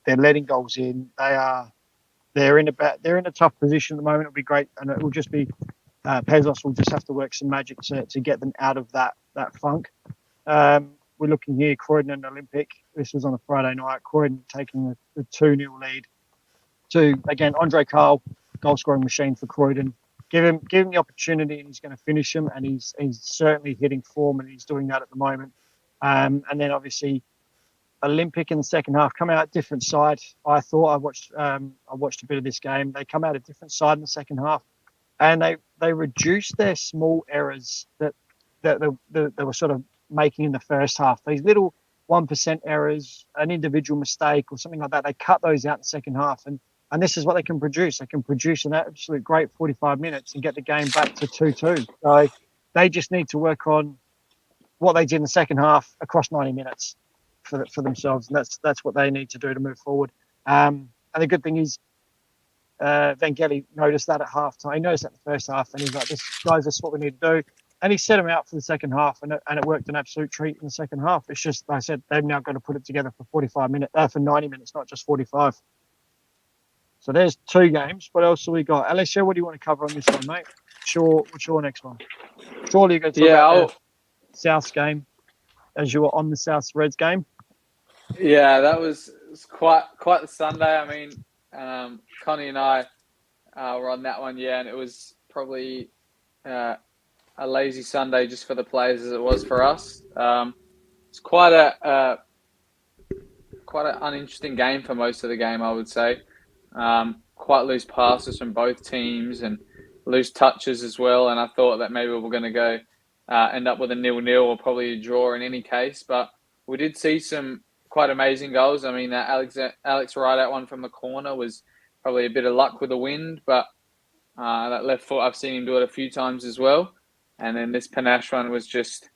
letting goals in. They're in a tough position at the moment. It'll be great, and it will just be Pezos will just have to work some magic to get them out of that funk. We're looking here, Croydon and Olympic. This was on a Friday night. Croydon taking the 2-0 lead to, again, Andre Carl, goal scoring machine for Croydon. Give him the opportunity, and he's going to finish them. And he's certainly hitting form, and he's doing that at the moment. And then obviously Olympic in the second half come out different side. I thought I watched a bit of this game. They come out a different side in the second half, and they reduced their small errors that they were sort of making in the first half. These little 1% errors, an individual mistake or something like that, they cut those out in the second half. And this is what they can produce. They can produce an absolute great 45 minutes and get the game back to 2-2. So they just need to work on what they did in the second half across 90 minutes for themselves. And that's what they need to do to move forward. And the good thing is, Vangeli noticed that at halftime. He noticed that in the first half, and he's like, "This is what we need to do." And he set him out for the second half, and it worked an absolute treat in the second half. It's just, like I said, they've now got to put it together for 90 minutes, not just 45. So there's 2 games. What else have we got? Alessio, what do you want to cover on this one, mate? What's your next one? Surely you're going to talk about the Souths game, as you were on the Souths Reds game. Yeah, that was quite the Sunday. I mean, Connie and I were on that one, and it was probably a lazy Sunday just for the players as it was for us. It's quite an uninteresting game for most of the game, I would say. Quite loose passes from both teams and loose touches as well. And I thought that maybe we were going to go end up with a 0-0 or probably a draw in any case. But we did see some quite amazing goals. I mean, that Alex Rideout one from the corner was probably a bit of luck with the wind, but that left foot, I've seen him do it a few times as well. And then this Panache one was just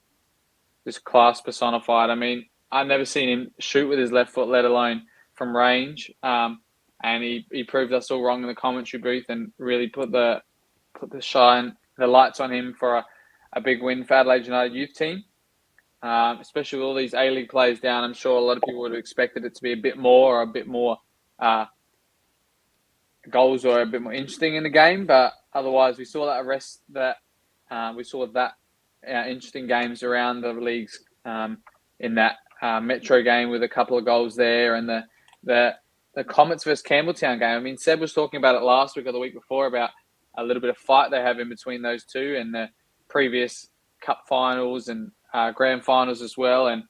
class personified. I mean, I've never seen him shoot with his left foot, let alone from range. And he proved us all wrong in the commentary booth and really put the lights on him for a big win for Adelaide United youth team. Especially with all these A-League players down, I'm sure a lot of people would have expected it to be a bit more goals or a bit more interesting in the game. But otherwise, we saw interesting games around the leagues in that Metro game with a couple of goals there, and the Comets versus Campbelltown game. I mean, Seb was talking about it last week or the week before about a little bit of fight they have in between those two and the previous cup finals and grand finals as well, and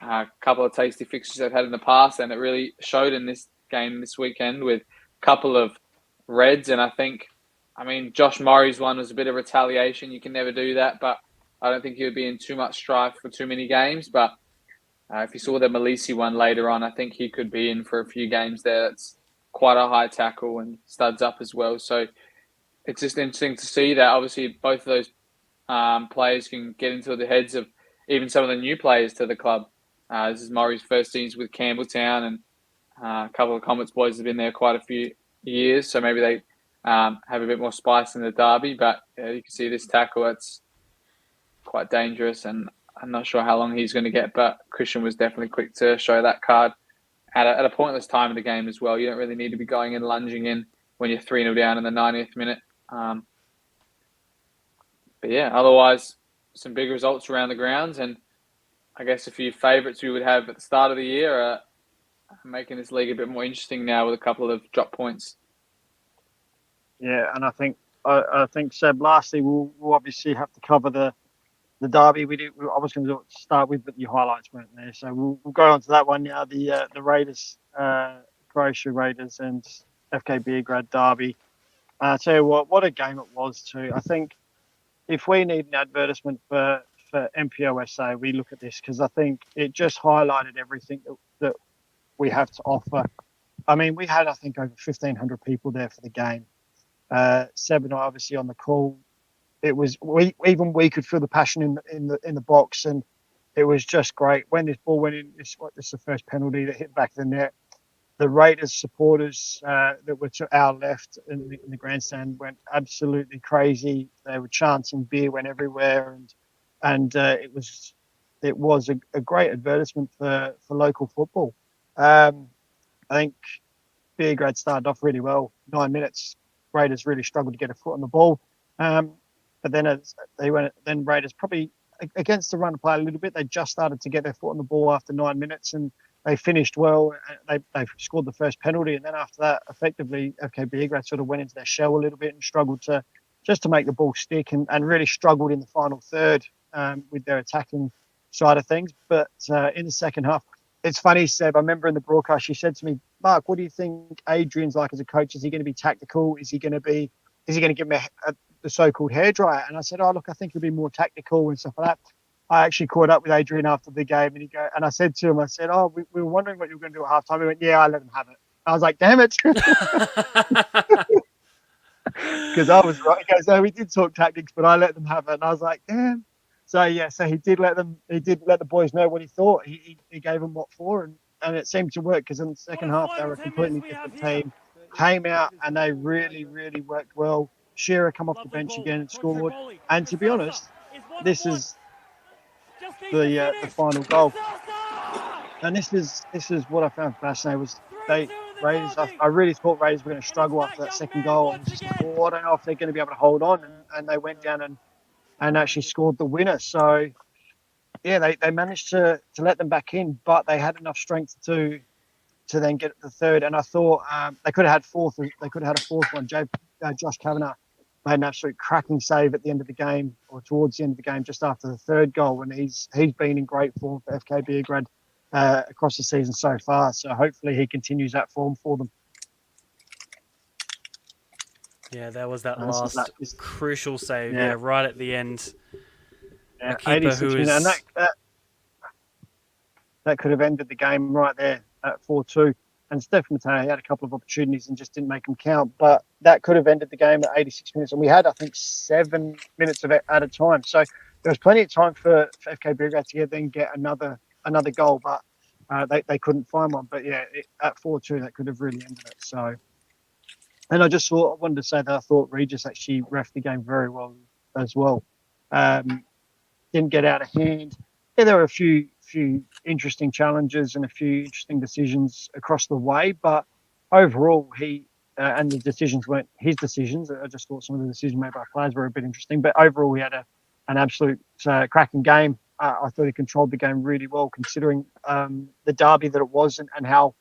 a couple of tasty fixtures they've had in the past, and it really showed in this game this weekend with a couple of reds. And I mean, Josh Murray's one was a bit of retaliation. You can never do that, but I don't think he would be in too much strife for too many games. But if you saw the Malisi one later on, I think he could be in for a few games there. That's quite a high tackle and studs up as well. So it's just interesting to see that obviously both of those players can get into the heads of even some of the new players to the club. This is Murray's first teams with Campbelltown, and a couple of Comets boys have been there quite a few years, so maybe they have a bit more spice in the derby. But you can see this tackle, it's quite dangerous, and I'm not sure how long he's going to get, but Christian was definitely quick to show that card at a pointless time of the game as well. You don't really need to be going and lunging in when you're 3-0 down in the 90th minute. But yeah, otherwise, some big results around the grounds, and I guess a few favourites we would have at the start of the year are making this league a bit more interesting now with a couple of drop points. Yeah, and I think Seb, lastly, we'll obviously have to cover the derby. I was going to start with, but your highlights weren't there, so we'll go on to that one now. The Raiders, Croatia Raiders, and FK Beograd derby. I tell you what a game it was too. I think if we need an advertisement for MPOSA, we look at this, because I think it just highlighted everything that we have to offer. I mean, we had, I think, over 1,500 people there for the game. Seb and I obviously on the call. It was we could feel the passion in the box, and it was just great. When this ball went in, this is the first penalty that hit back the net. the Raiders supporters that were to our left in the grandstand went absolutely crazy. They were chanting, beer went everywhere, and it was a great advertisement for local football. I think Beograd started off really well. 9 minutes, Raiders really struggled to get a foot on the ball. But then as they went, then Raiders probably against the run play a little bit. They just started to get their foot on the ball after 9 minutes, and they finished well. They scored the first penalty, and then after that, effectively, FK Beograd sort of went into their shell a little bit and struggled to make the ball stick, and really struggled in the final third with their attacking side of things. But in the second half, it's funny, Seb. I remember in the broadcast, she said to me, "Mark, what do you think Adrian's like as a coach? Is he going to be tactical? Is he going to give him the so-called hairdryer?" And I said, "Oh, look, I think he'll be more tactical and stuff like that." I actually caught up with Adrian after the game, and I said to him, I said, "Oh, we were wondering what you were going to do at halftime." He went, "Yeah, I let him have it." I was like, "Damn it," because I was right. He goes, "No, we did talk tactics, but I let them have it." And I was like, "Damn." So yeah, so he did let the boys know what he thought. He gave them what for, and it seemed to work because in the second half they were a completely different team. Came out and they really worked well. Shearer come off the bench again and scored. And to be honest, this is the final goal. And this is what I found fascinating was Raiders. I really thought Raiders were going to struggle after that second goal. I was just like, oh, I don't know if they're going to be able to hold on. And they went down and actually scored the winner. So yeah, they managed to let them back in, but they had enough strength to then get the third. And I thought they could have had fourth. They could have had a fourth one. Josh Kavanagh made an absolute cracking save at the end of the game, or towards the end of the game, just after the third goal. And he's been in great form for FK Beograd across the season so far. So hopefully he continues that form for them. Yeah, there was that last crucial save. Yeah. Yeah, right at the end. Yeah, A keeper who is and that could have ended the game right there at 4-2. And Steph Mateo had a couple of opportunities and just didn't make them count. But that could have ended the game at 86 minutes. And we had, I think, 7 minutes of it at a time. So there was plenty of time for FK Beograd to then get another goal. But they couldn't find one. But yeah, at 4-2, that could have really ended it. So, and I wanted to say that I thought Regis actually reffed the game very well as well. Didn't get out of hand. Yeah, there were a few interesting challenges and a few interesting decisions across the way, but overall, he and the decisions weren't his decisions. I just thought some of the decisions made by players were a bit interesting, but overall, he had an absolute cracking game. I thought he controlled the game really well, considering the derby that it was and how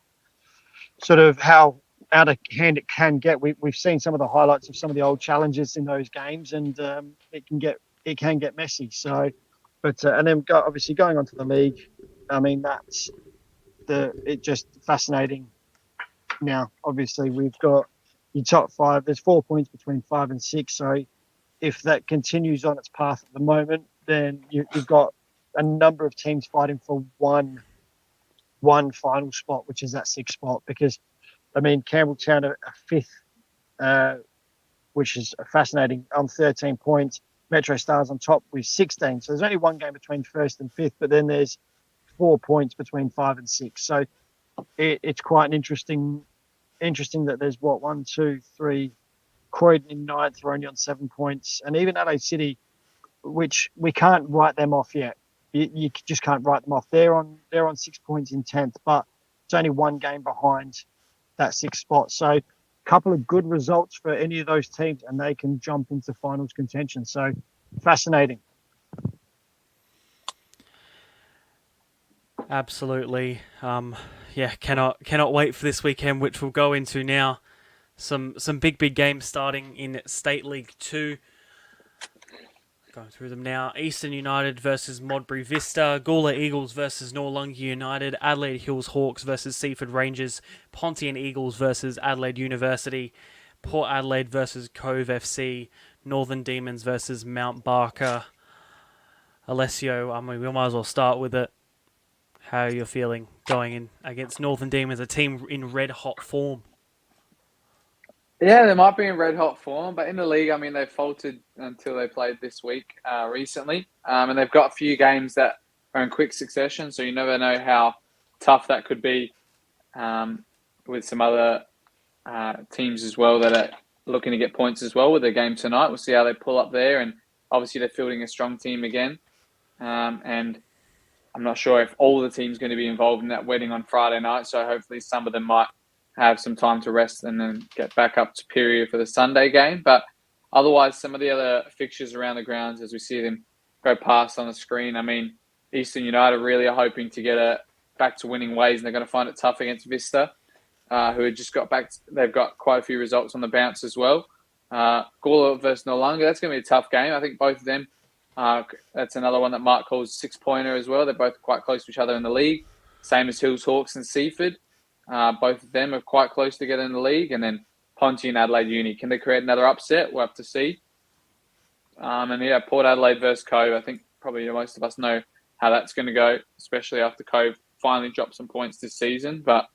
out of hand it can get. We've seen some of the highlights of some of the old challenges in those games, and it can get messy. So, but and then obviously going on to the league, I mean it just fascinating. Now, obviously we've got your top five. There's 4 points between 5 and 6. So if that continues on its path at the moment, then you've got a number of teams fighting for one final spot, which is that 6th spot. Because I mean, Campbelltown are 5th, which is fascinating, on 13 points. Metro Stars on top with 16. So there's only one game between 1st and 5th, but then there's 4 points between 5 and 6. So it's quite an interesting that there's 1, 2, 3. Croydon in 9th are only on 7 points, and even Adelaide City, which we can't write them off yet. You just can't write them off. They're on 6 points in 10th, but it's only one game behind that 6th spot. So a couple of good results for any of those teams, and they can jump into finals contention. So fascinating. absolutely. Yeah, cannot wait for this weekend, which we'll go into now. Some big games starting in State League 2. Going through them now. Eastern United versus Modbury Vista. Gawler Eagles versus Noarlunga United. Adelaide Hills Hawks versus Seaford Rangers. Pontian Eagles versus Adelaide University. Port Adelaide versus Cove FC. Northern Demons versus Mount Barker. Alessio, I mean, we might as well start with it. How are you feeling going in against Northern Demons, a team in red-hot form? Yeah, they might be in red-hot form, but in the league, I mean, they faltered until they played this week recently. And they've got a few games that are in quick succession, so you never know how tough that could be with some other teams as well that are looking to get points as well with their game tonight. We'll see how they pull up there, and obviously they're fielding a strong team again. And I'm not sure if all the team's going to be involved in that wedding on Friday night, so hopefully some of them might have some time to rest and then get back up to Superior for the Sunday game. But otherwise, some of the other fixtures around the grounds as we see them go past on the screen, I mean, Eastern United really are hoping to get back to winning ways, and they're going to find it tough against Vista, who had just got back. They've got quite a few results on the bounce as well. Gawler versus Noarlunga, that's going to be a tough game. I think both of them, that's another one that Mark calls 6-pointer as well. They're both quite close to each other in the league. Same as Hills Hawks and Seaford. Both of them are quite close together in the league. And then Ponty and Adelaide Uni. Can they create another upset? We'll have to see. Port Adelaide versus Cove. I think probably most of us know how that's going to go, especially after Cove finally dropped some points this season. But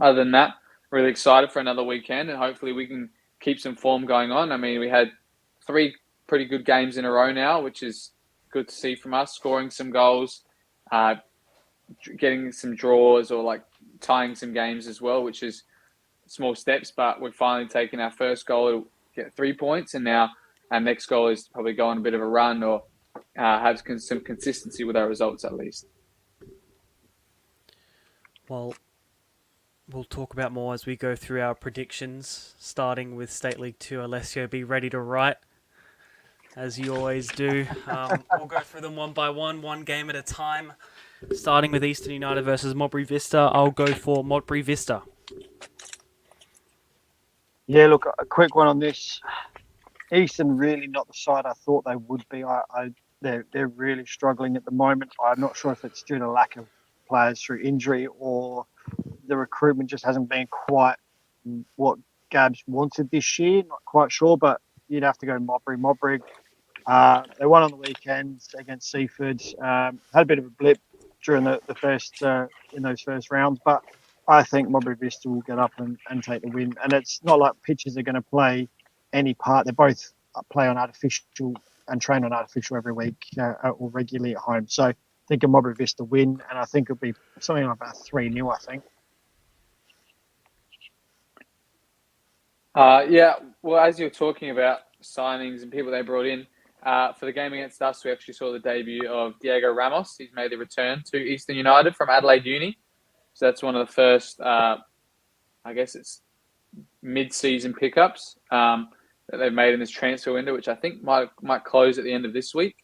other than that, really excited for another weekend, and hopefully we can keep some form going on. I mean, we had 3 pretty good games in a row now, which is good to see from us, scoring some goals, getting some draws, or like tying some games as well, which is small steps, but we've finally taken our first goal to get 3 points, and now our next goal is to probably go on a bit of a run or have some consistency with our results at least. Well, we'll talk about more as we go through our predictions, starting with State League 2. Alessio, be ready to write, as you always do. We'll go through them one by one game at a time. Starting with Eastern United versus Modbury Vista, I'll go for Modbury Vista. Yeah, look, a quick one on this. Eastern really not the side I thought they would be. They're really struggling at the moment. I'm not sure if it's due to lack of players through injury or the recruitment just hasn't been quite what Gabs wanted this year. Not quite sure, but you'd have to go Modbury. Modbury, they won on the weekends against Seaford. Had a bit of a blip during the first in those first rounds, but I think Modbury Vista will get up and take the win. And it's not like pitches are going to play any part. They both play on artificial and train on artificial every week or regularly at home. So I think a Modbury Vista win, and I think it'll be something like about 3-0, I think. Well, as you're talking about signings and people they brought in, for the game against us, we actually saw the debut of Diego Ramos. He's made the return to Eastern United from Adelaide Uni. So that's one of the first, I guess it's mid-season pickups that they've made in this transfer window, which I think might close at the end of this week.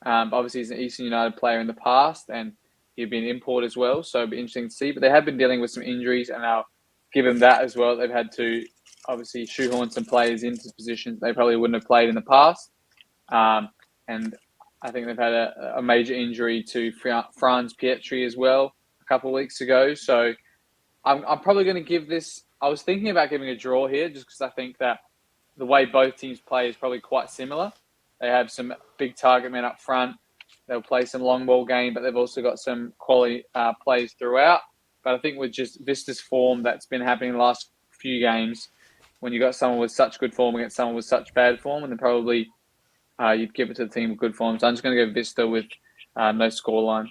Obviously, he's an Eastern United player in the past, and he'd been an import as well, so it'd be interesting to see. But they have been dealing with some injuries, and I'll give them that as well. They've had to obviously shoehorn some players into positions they probably wouldn't have played in the past. And I think they've had a major injury to Franz Pietri as well a couple of weeks ago. So I'm probably going to give this. I was thinking about giving a draw here just because I think that the way both teams play is probably quite similar. They have some big target men up front. They'll play some long ball game, but they've also got some quality plays throughout. But I think with just Vista's form that's been happening in the last few games, when you got someone with such good form against someone with such bad form, and then probably you'd give it to the team with good form. So I'm just going to go Vista with no scoreline.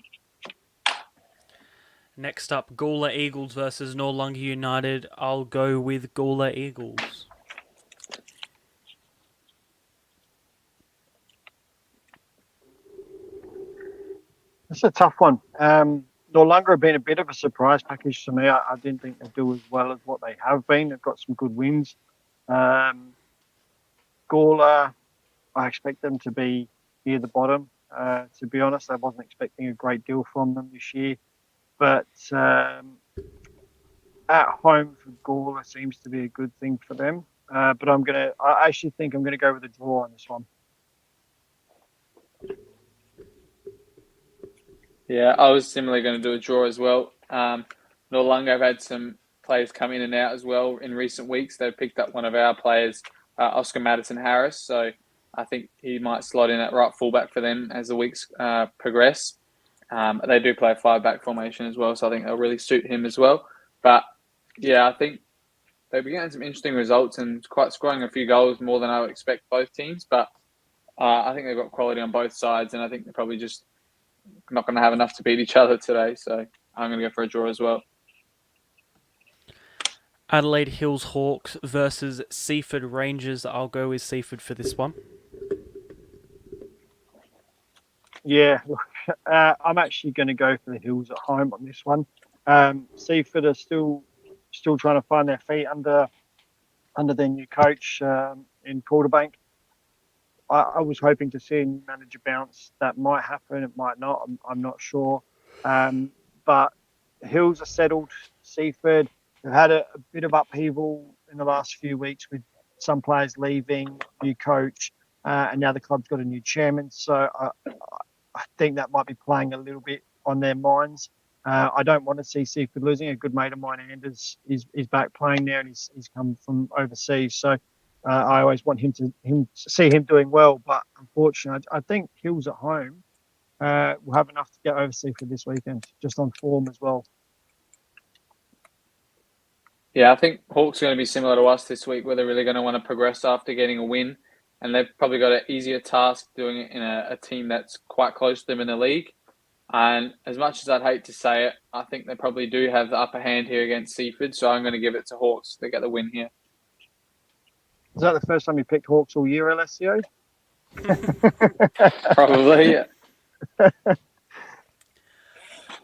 Next up, Gawler Eagles versus Noarlunga United. I'll go with Gawler Eagles. It's a tough one. Noarlunga have been a bit of a surprise package to me. I didn't think they'd do as well as what they have been. They've got some good wins. Gawler, I expect them to be near the bottom. To be honest, I wasn't expecting a great deal from them this year. But at home for Gawler seems to be a good thing for them. But I actually think I'm going to go with a draw on this one. Yeah, I was similarly going to do a draw as well. Noarlunga have had some players come in and out as well in recent weeks. They've picked up one of our players, Oscar Madison Harris. So I think he might slot in at right fullback for them as the weeks progress. They do play a 5-back formation as well, so I think they'll really suit him as well. But yeah, I think they've been getting some interesting results and quite scoring a few goals more than I would expect both teams. But I think they've got quality on both sides, and I think they're probably just not going to have enough to beat each other today. So I'm going to go for a draw as well. Adelaide Hills Hawks versus Seaford Rangers. I'll go with Seaford for this one. Yeah, I'm actually going to go for the Hills at home on this one. Seaford are still trying to find their feet under their new coach in Quarterbank. I was hoping to see a new manager bounce. That might happen. It might not. I'm not sure. But Hills are settled. Seaford have had a bit of upheaval in the last few weeks with some players leaving, new coach, and now the club's got a new chairman. So I think that might be playing a little bit on their minds. I don't want to see Seaford losing. A good mate of mine, Anders, is back playing there, and he's come from overseas. So I always want him to see him doing well. But unfortunately, I think Hills at home will have enough to get over Seaford this weekend, just on form as well. Yeah, I think Hawks are going to be similar to us this week, where they're really going to want to progress after getting a win. And they've probably got an easier task doing it in a team that's quite close to them in the league. And as much as I'd hate to say it, I think they probably do have the upper hand here against Seaford. So I'm going to give it to Hawks to get the win here. Is that the first time you picked Hawks all year, Alessio? Probably, yeah.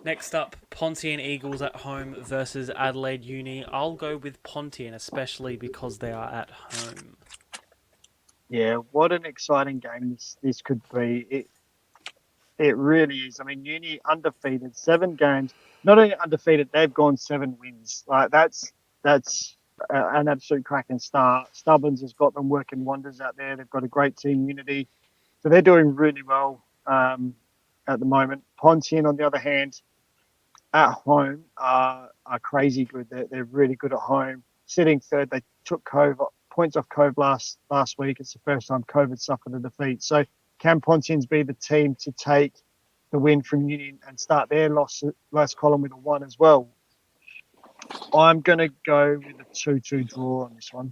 Next up, Pontian Eagles at home versus Adelaide Uni. I'll go with Pontian, especially because they are at home. Yeah, what an exciting game this could be. It really is. I mean, Uni undefeated, 7 games. Not only undefeated, they've gone 7 wins. Like that's an absolute cracking start. Stubbins has got them working wonders out there. They've got a great team unity, so they're doing really well at the moment. Pontian, on the other hand, at home are crazy good. They're really good at home. Sitting third, they took Cove points off Cove last week. It's the first time Cove had suffered a defeat. So can Pontians be the team to take the win from Union and start their last column with a 1 as well? I'm going to go with a 2-2 draw on this one.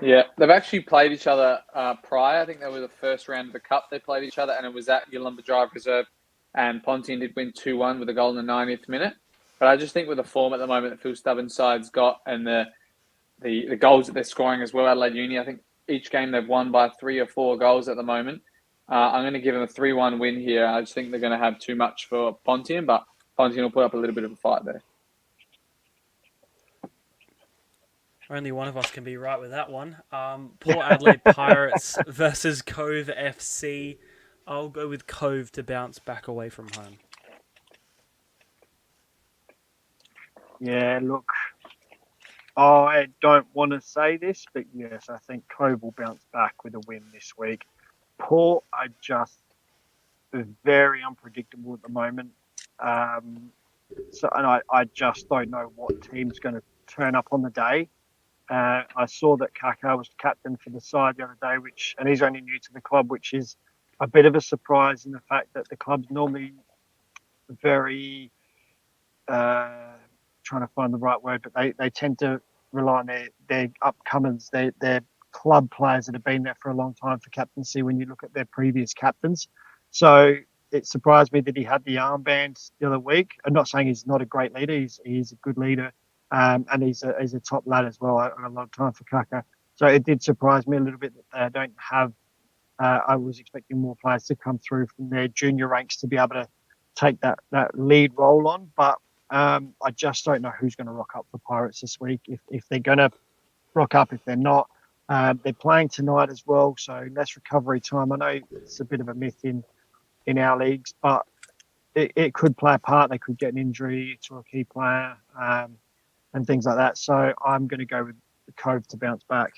Yeah, they've actually played each other prior. I think they were the first round of the Cup they played each other, and it was at Yalumba Drive Reserve, and Pontian did win 2-1 with a goal in the 90th minute. But I just think with the form at the moment that Phil Stubbins' side's got and the goals that they're scoring as well, Adelaide Uni, I think each game they've won by 3 or 4 goals at the moment. I'm going to give them a 3-1 win here. I just think they're going to have too much for Pontian, but Pontian will put up a little bit of a fight there. Only one of us can be right with that one. Port Adelaide Pirates versus Cove FC. I'll go with Cove to bounce back away from home. Yeah, look, I don't want to say this, but yes, I think Cove will bounce back with a win this week. Port are just very unpredictable at the moment. And I just don't know what team's going to turn up on the day. I saw that Kaká was captain for the side the other day, and he's only new to the club, which is a bit of a surprise in the fact that the club's normally very trying to find the right word, but they tend to rely on their upcomers, their club players that have been there for a long time for captaincy when you look at their previous captains. So it surprised me that he had the armband the other week. I'm not saying he's not a great leader. He's a good leader, and he's a top lad as well. I have a lot of time for Kaká. So it did surprise me a little bit that they don't have. I was expecting more players to come through from their junior ranks to be able to take that lead role on, but I just don't know who's going to rock up for Pirates this week. If they're going to rock up, if they're not. They're playing tonight as well, so less recovery time. I know it's a bit of a myth in our leagues, but it could play a part. They could get an injury to a key player and things like that. So I'm going to go with the Cove to bounce back.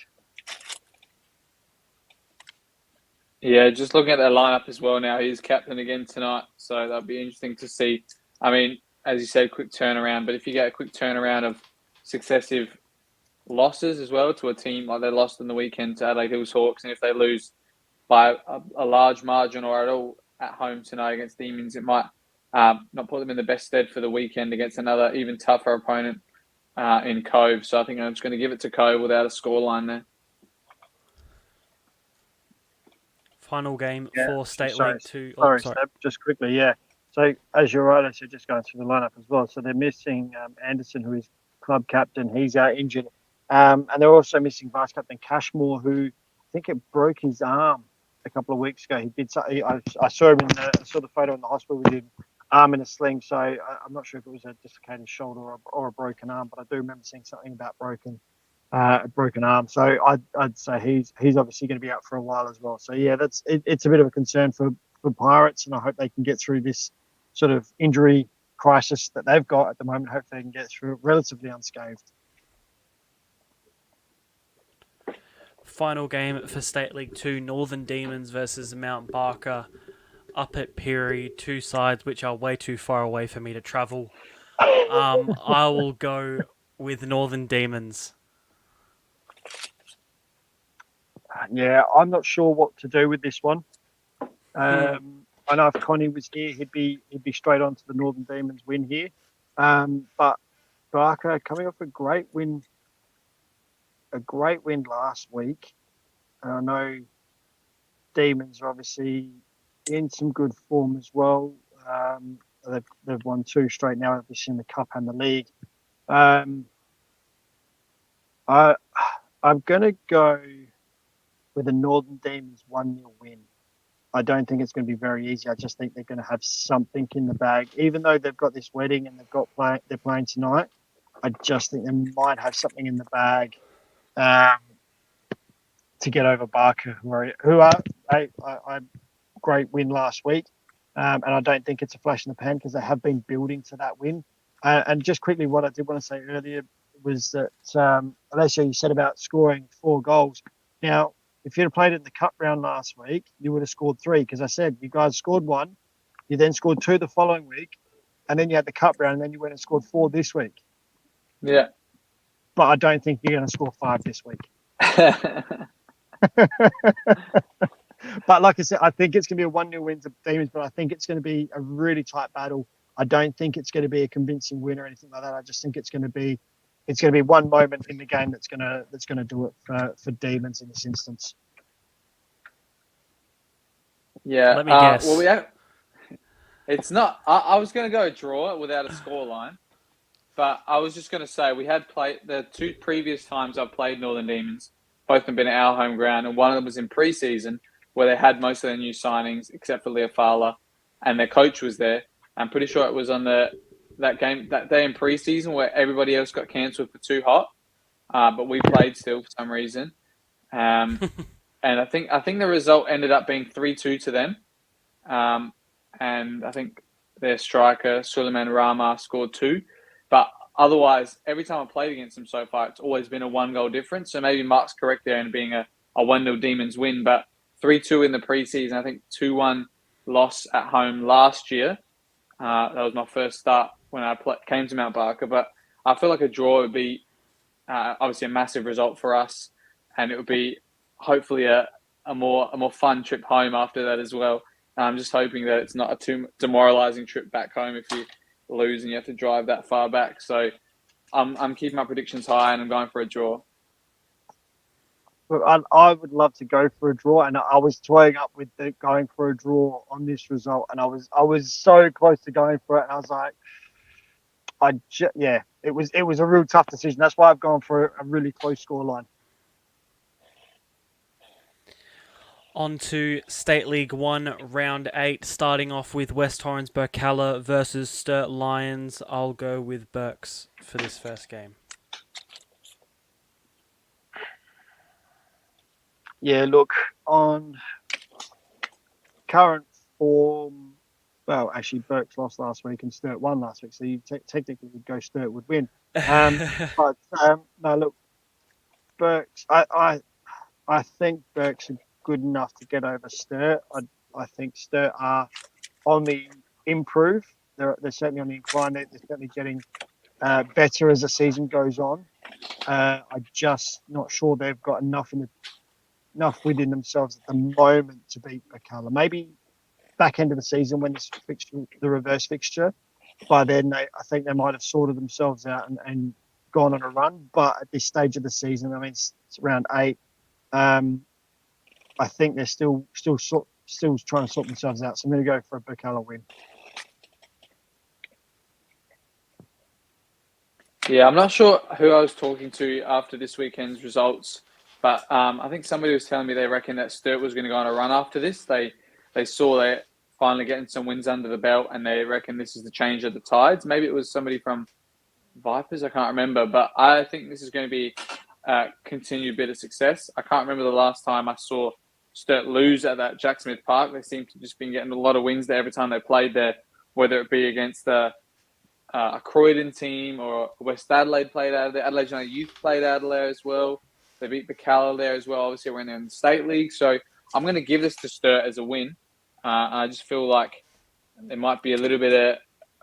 Yeah, just looking at their lineup as well now, he's captain again tonight, so that'll be interesting to see. I mean, as you said, quick turnaround, but if you get a quick turnaround of successive losses as well to a team like they lost on the weekend to Adelaide Hills Hawks, and if they lose by a large margin or at all at home tonight against Demons, it might not put them in the best stead for the weekend against another even tougher opponent in Cove. So I think I'm just going to give it to Cove without a scoreline there. Final game for State sorry, League 2. Sorry, Seb, just quickly, yeah. So as you're right, so just going through the lineup as well. So they're missing Anderson, who is club captain. He's out injured, and they're also missing vice captain Cashmore, who I think it broke his arm a couple of weeks ago. He did. I saw him I saw the photo in the hospital with him, arm in a sling. So I'm not sure if it was a dislocated shoulder or a broken arm, but I do remember seeing something about a broken arm. So I'd say he's obviously going to be out for a while as well. So yeah, it's a bit of a concern for Pirates, and I hope they can get through this sort of injury crisis that they've got at the moment. Hopefully they can get through it relatively unscathed. Final game for State League 2, Northern Demons versus Mount Barker up at Peary, two sides which are way too far away for me to travel. I will go with Northern Demons. Yeah, I'm not sure what to do with this one. I know if Connie was here, he'd be straight on to the Northern Demons win here. But Barker coming off a great win last week. And I know Demons are obviously in some good form as well. They've won 2 straight now, obviously in the cup and the league. I'm gonna go with the Northern Demons 1-0 win. I don't think it's going to be very easy. I just think they're going to have something in the bag, even though they've got this wedding and they're playing tonight. I just think they might have something in the bag to get over Barker, who are a great win last week, and I don't think it's a flash in the pan because they have been building to that win. And just quickly, what I did want to say earlier was that Alessio, you said about scoring 4 goals. Now, if you'd have played it in the cup round last week, you would have scored 3 because I said you guys scored 1, you then scored 2 the following week, and then you had the cup round, and then you went and scored 4 this week. Yeah. But I don't think you're going to score 5 this week. But like I said, I think it's going to be a 1-0 win to Demons, but I think it's going to be a really tight battle. I don't think it's going to be a convincing win or anything like that. I just think it's going to be one moment in the game that's going to do it for Demons in this instance. Yeah. Let me guess. Well, it's not. I was going to go a draw without a scoreline, but I was just going to say we had played the 2 previous times I've played Northern Demons. Both have been at our home ground, and one of them was in pre-season where they had most of their new signings except for Leofala, and their coach was there. I'm pretty sure it was on that day in pre-season where everybody else got cancelled for too hot, but we played still for some reason. And I think the result ended up being 3-2 to them. And I think their striker Suleiman Rama scored 2, but otherwise, every time I played against them so far, it's always been a 1-goal difference. So maybe Mark's correct there in being a 1-0 Demons win, but 3-2 in the preseason. I think 2-1 loss at home last year. That was my first start when I came to Mount Barker, but I feel like a draw would be obviously a massive result for us, and it would be hopefully a more fun trip home after that as well. I'm just hoping that it's not a too demoralising trip back home if you lose and you have to drive that far back. So I'm keeping my predictions high and I'm going for a draw. Look, I would love to go for a draw, and I was toying up with going for a draw on this result, and I was so close to going for it, and I was like, it was a real tough decision. That's why I've gone for a really close scoreline. On to State League 1, Round 8, starting off with West Torrens Burkalla versus Sturt Lions. I'll go with Berks for this first game. Yeah, look, on current form, well, actually, Berks lost last week and Sturt won last week, so you technically would go Sturt would win. But no, look, Berks, I think Berks are good enough to get over Sturt. I think Sturt are on the improve. They're certainly on the incline. They're certainly getting better as the season goes on. I'm just not sure they've got enough within themselves at the moment to beat Burkalla. Maybe back end of the season when this fixture, the reverse fixture, by then I think they might have sorted themselves out and gone on a run. But at this stage of the season, I mean, it's round 8. I think they're still trying to sort themselves out. So I'm going to go for a Burkalla win. Yeah, I'm not sure who I was talking to after this weekend's results, but I think somebody was telling me they reckon that Sturt was going to go on a run after this. They saw they finally getting some wins under the belt, and they reckon this is the change of the tides. Maybe it was somebody from Vipers, I can't remember, but I think this is going to be a continued bit of success. I can't remember the last time I saw Sturt lose at that Jack Smith Park. They seem to just been getting a lot of wins there every time they played there, whether it be against a Croydon team or West Adelaide played out of there. Adelaide United Youth played out of there as well. They beat Bacala there as well. Obviously, we're in the state league, so I'm going to give this to Sturt as a win. I just feel like there might be a little bit of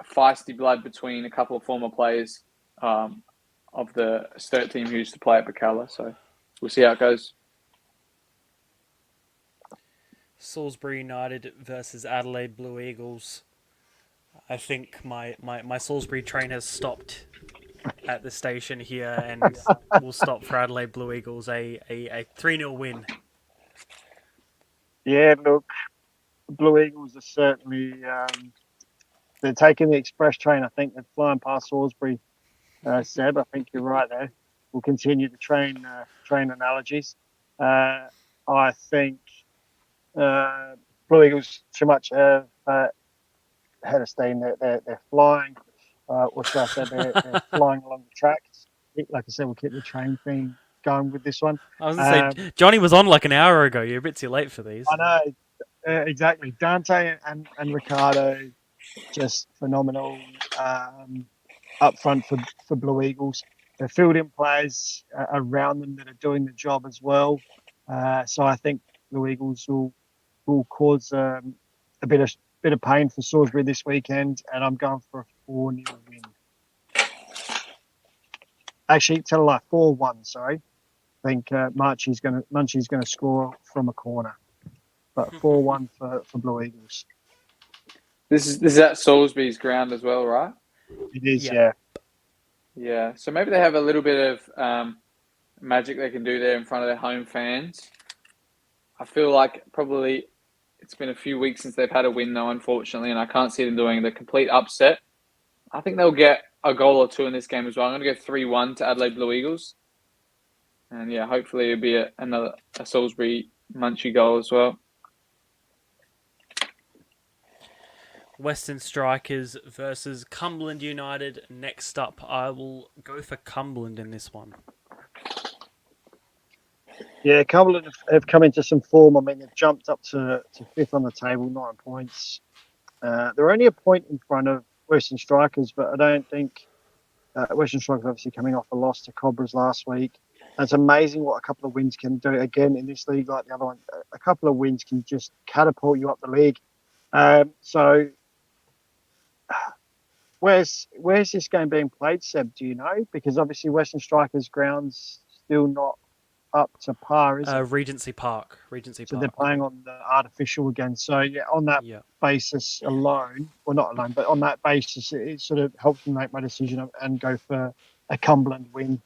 feisty blood between a couple of former players of the Sturt team who used to play at Bacala. So we'll see how it goes. Salisbury United versus Adelaide Blue Eagles. I think my Salisbury train has stopped at the station here and will stop for Adelaide Blue Eagles. A 3-0 win. Yeah, look, Blue Eagles are certainly they're taking the express train. I think they're flying past Salisbury. Seb, I think you're right there. We'll continue the train analogies. I think Blue Eagles too much head of steam. They're flying. Or should I say they're flying along the tracks. Like I said, we'll keep the train thing going with this one. I was going to say, Johnny was on like an hour ago. You're a bit too late for these. I know, exactly. Dante and Ricardo, just phenomenal up front for Blue Eagles. They're fielding players around them that are doing the job as well. So I think Blue Eagles will cause a bit of pain for Salisbury this weekend, and I'm going for a 4-0 win. Actually, tell a lie, 4-1. Sorry, I think Munchie's going to score from a corner, but 4-1 for Blue Eagles. This is at Salisbury's ground as well, right? It is, yeah. Yeah, so maybe they have a little bit of magic they can do there in front of their home fans. I feel like probably it's been a few weeks since they've had a win, though, unfortunately, and I can't see them doing the complete upset. I think they'll get a goal or two in this game as well. I'm going to go 3-1 to Adelaide Blue Eagles. And yeah, hopefully it'll be a Salisbury Munchie goal as well. Western Strikers versus Cumberland United. Next up, I will go for Cumberland in this one. Yeah, Cumberland have come into some form. I mean, they've jumped up to fifth on the table, 9 points. They're only a point in front of Western Strikers, but I don't think Western Strikers obviously coming off a loss to Cobras last week. And it's amazing what a couple of wins can do. Again, in this league, like the other one, a couple of wins can just catapult you up the league. So where's this game being played, Seb? Do you know? Because obviously Western Strikers ground's still not up to par, is it? Regency Park. So they're playing on the artificial again. So yeah, on that basis alone, well not alone, but on that basis, it sort of helps me make my decision and go for a Cumberland win.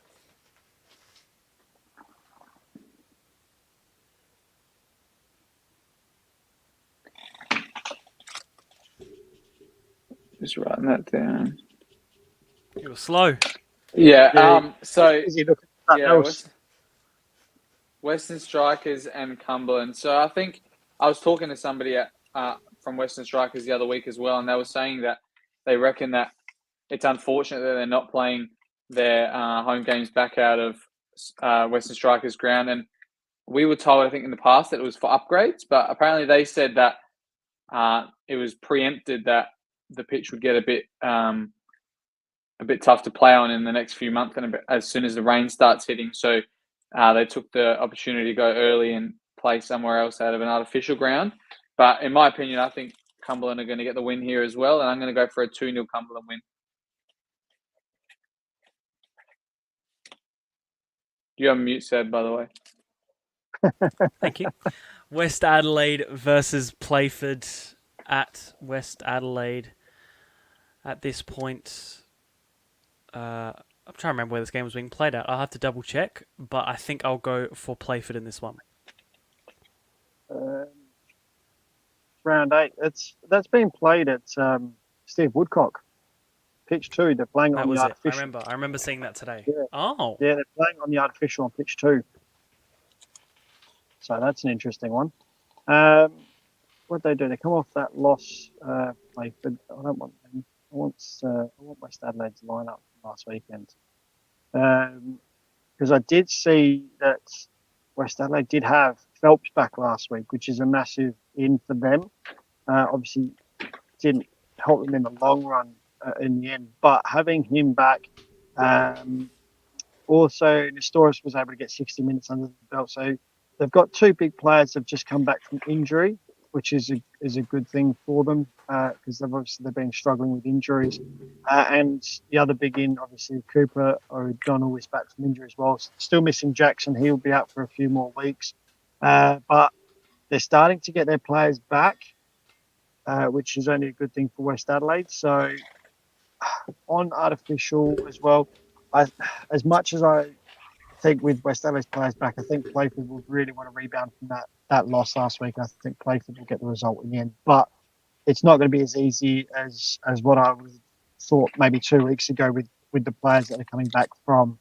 Just writing that down. You were slow. Yeah. So Is he looking at that else? Western Strikers and Cumberland. So I think I was talking to somebody from Western Strikers the other week as well, and they were saying that they reckon that it's unfortunate that they're not playing their home games back out of Western Strikers ground. And we were told, I think, in the past that it was for upgrades, but apparently they said that it was preempted that the pitch would get a bit tough to play on in the next few months, and as soon as the rain starts hitting. So they took the opportunity to go early and play somewhere else out of an artificial ground. But in my opinion, I think Cumberland are going to get the win here as well, and I'm going to go for a 2-0 Cumberland win. You're on mute, Seb, by the way. Thank you. West Adelaide versus Playford at West Adelaide. At this point, I'm trying to remember where this game was being played at. I'll have to double check, but I think I'll go for Playford in this one. Round 8. That's been played at Steve Woodcock. pitch 2. They're playing That on the was it. artificial. I remember seeing that today. Yeah. Oh. Yeah, they're playing on the artificial on pitch 2. So that's an interesting one. What they do? They come off that loss, Playford. I don't want them. I want West Adelaide's lineup from last weekend. Because I did see that West Adelaide did have Phelps back last week, which is a massive in for them. Obviously, didn't help them in the long run in the end, but having him back, also Nestoris was able to get 60 minutes under the belt. So they've got 2 big players that have just come back from injury, which is a good thing for them because they've been struggling with injuries. And the other big in, obviously, Cooper O'Donnell is back from injury as well. Still missing Jackson. He'll be out for a few more weeks. But they're starting to get their players back, which is only a good thing for West Adelaide. So on artificial as well, as much as I think with West Adelaide's players back, I think Playford will really want to rebound from that loss last week. I think Playford will get the result in the end. But it's not going to be as easy as what I thought maybe 2 weeks ago with the players that are coming back from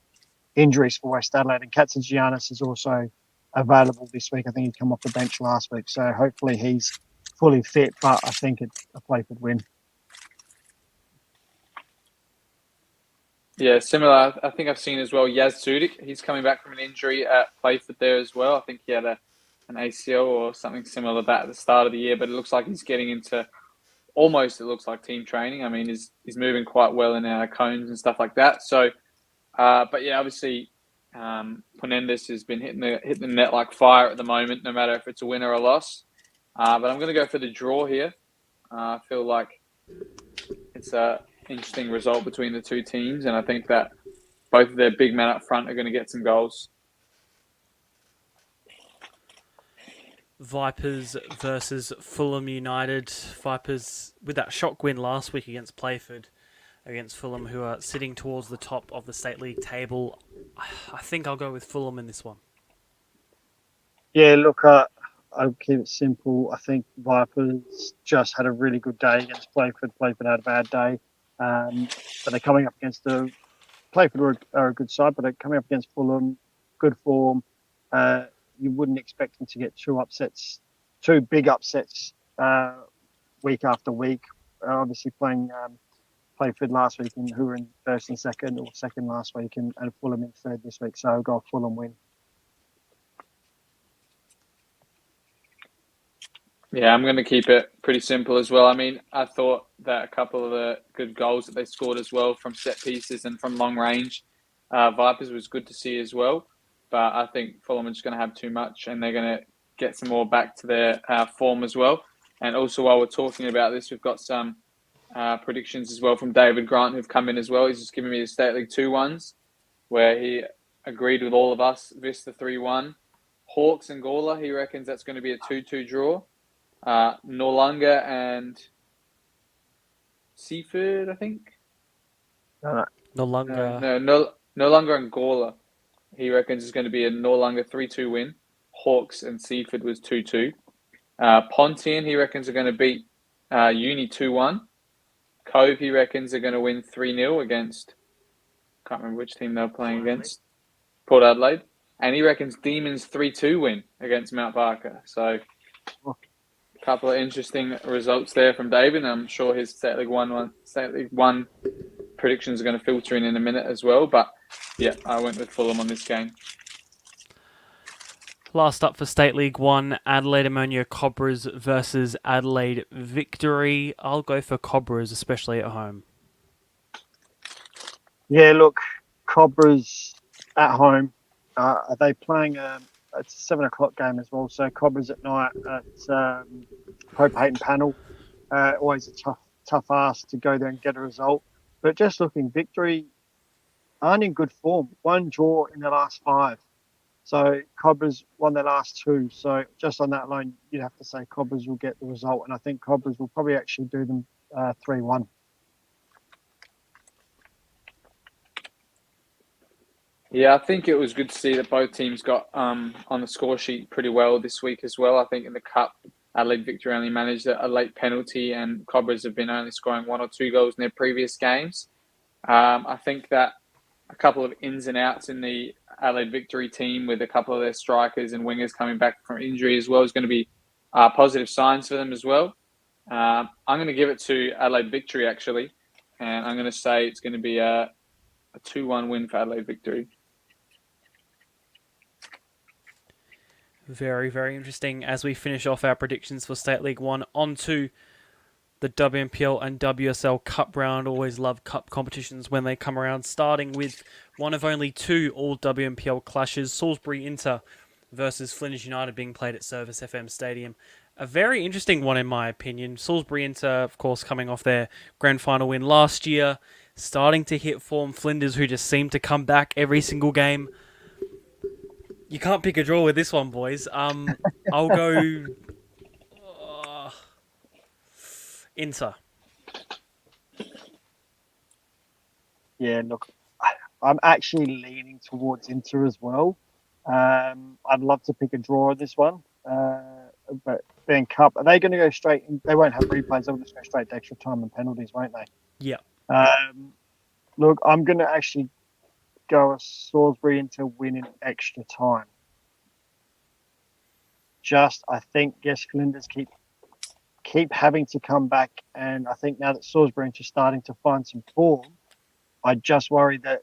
injuries for West Adelaide. And Katsagiannis is also available this week. I think he came off the bench last week. So hopefully he's fully fit, but I think it's a Playford win. Yeah, similar. I think I've seen as well Yaz Sudik. He's coming back from an injury at Playford there as well. I think he had an ACL or something similar to that at the start of the year, but it looks like he's getting into almost, it looks like team training. I mean, he's moving quite well in our cones and stuff like that. So, but yeah, obviously, Penendis has been hitting the net like fire at the moment, no matter if it's a win or a loss. But I'm going to go for the draw here. I feel like it's a interesting result between the 2 teams, and I think that both of their big men up front are going to get some goals. Vipers versus Fulham United. Vipers with that shock win last week against Playford, against Fulham, who are sitting towards the top of the State League table. I think I'll go with Fulham in this one. Yeah, look, I'll keep it simple. I think Vipers just had a really good day against Playford. Playford had a bad day. But they're coming up against Playford are a good side, but they're coming up against Fulham, good form. You wouldn't expect them to get 2 big upsets week after week. Obviously playing Playford last week, and who were in first and second, or second last week, and Fulham in third this week. So I'll go Fulham win. Yeah, I'm going to keep it pretty simple as well. I mean, I thought that a couple of the good goals that they scored as well from set pieces and from long range, Vipers was good to see as well. But I think Fulham are just going to have too much, and they're going to get some more back to their form as well. And also, while we're talking about this, we've got some predictions as well from David Grant, who've come in as well. He's just given me the State League 2 ones, where he agreed with all of us, Vista 3-1. Hawks and Gawler, he reckons that's going to be a 2-2 draw. Noarlunga and Seaford, I think. No longer. Noarlunga and Gawler. He reckons it's going to be a Noarlunga 3-2 win. Hawks and Seaford was 2-2. Pontian, he reckons are going to beat Uni 2-1. Cove, he reckons are going to win 3-0 against, can't remember which team they're playing against, Port Adelaide. And he reckons Demons 3-2 win against Mount Barker. So a couple of interesting results there from David. I'm sure his State League 1 predictions are going to filter in a minute as well. But yeah, I went with Fulham on this game. Last up for State League 1, Adelaide Ammonia Cobras versus Adelaide Victory. I'll go for Cobras, especially at home. Yeah, look, Cobras at home. Are they playing it's a 7:00 game as well, so Cobras at night at Pope Hayton Panel. Always a tough ask to go there and get a result. But just looking, Victory aren't in good form. 1 draw in the last 5. So Cobras won their last 2. So just on that line, you'd have to say Cobras will get the result. And I think Cobras will probably actually do them 3-1. Yeah, I think it was good to see that both teams got on the score sheet pretty well this week as well. I think in the Cup, Adelaide Victory only managed a late penalty, and Cobras have been only scoring 1 or 2 goals in their previous games. I think that a couple of ins and outs in the Adelaide Victory team with a couple of their strikers and wingers coming back from injury as well is going to be positive signs for them as well. I'm going to give it to Adelaide Victory, actually, and I'm going to say it's going to be a 2-1 win for Adelaide Victory. Very, very interesting. As we finish off our predictions for State League 1, on to the WNPL and WSL Cup round. Always love cup competitions when they come around, starting with one of only two all WNPL clashes, Salisbury Inter versus Flinders United, being played at Service FM Stadium. A very interesting one in my opinion. Salisbury Inter, of course, coming off their grand final win last year, starting to hit form. Flinders, who just seem to come back every single game. You can't pick a draw with this one, boys. I'll go Inter. Yeah, look, I'm actually leaning towards Inter as well. I'd love to pick a draw on this one. But being Cup, are they going to go straight? They won't have replays. They'll just go straight to extra time and penalties, won't they? Yeah. Look, I'm going to actually go a Salisbury Inter win in extra time. I think, yes, Flinders keep having to come back, and I think now that Salisbury Inter starting to find some form, I just worry that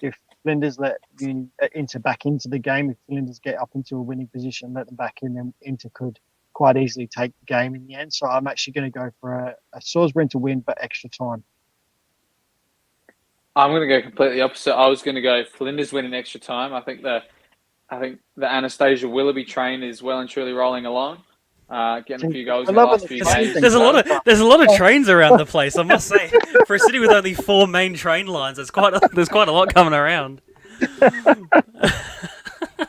if Flinders let Inter back into the game, if Flinders get up into a winning position, let them back in, then Inter could quite easily take the game in the end. So I'm actually going to go for a Salisbury Inter win, but extra time. I'm going to go completely opposite. I was going to go Flinders win in extra time. I think the Anastasia Willoughby train is well and truly rolling along, getting a few goals in the last few games. There's a lot of trains around the place, I must say. For a city with only 4 main train lines, there's quite a lot coming around.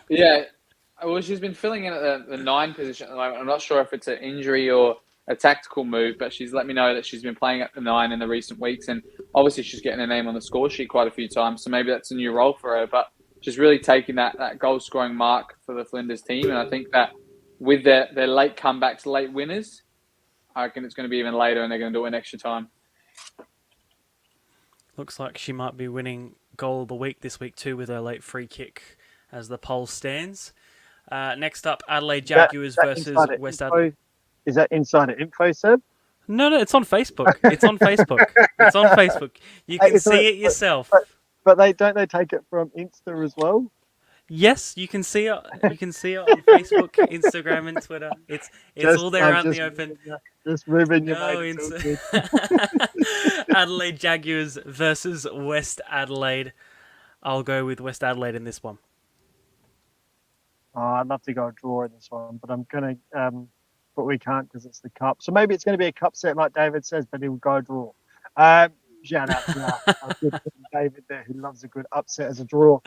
Yeah, well, she's been filling in at the 9 position at the moment. I'm not sure if it's an injury or a tactical move, but she's let me know that she's been playing at the 9 in the recent weeks, and obviously she's getting her name on the score sheet quite a few times, so maybe that's a new role for her, but she's really taking that goal-scoring mark for the Flinders team, and I think that with their late comebacks, late winners, I reckon it's going to be even later, and they're going to do it in extra time. Looks like she might be winning goal of the week this week too with her late free kick as the poll stands. Next up, Adelaide Jaguars versus West Adelaide. Is that insider info, Seb? No, it's on Facebook. It's on Facebook. You can see it yourself. But they take it from Insta as well? Yes, you can see it. You can see it on Facebook, Instagram, and Twitter. It's all there out in the open. Just moving your Adelaide Jaguars versus West Adelaide. I'll go with West Adelaide in this one. I'd love to go a draw in this one, but I'm gonna. But we can't because it's the cup. So maybe it's going to be a cup set, like David says, but he'll go draw. Shout out to our good friend David there, who loves a good upset as a draw.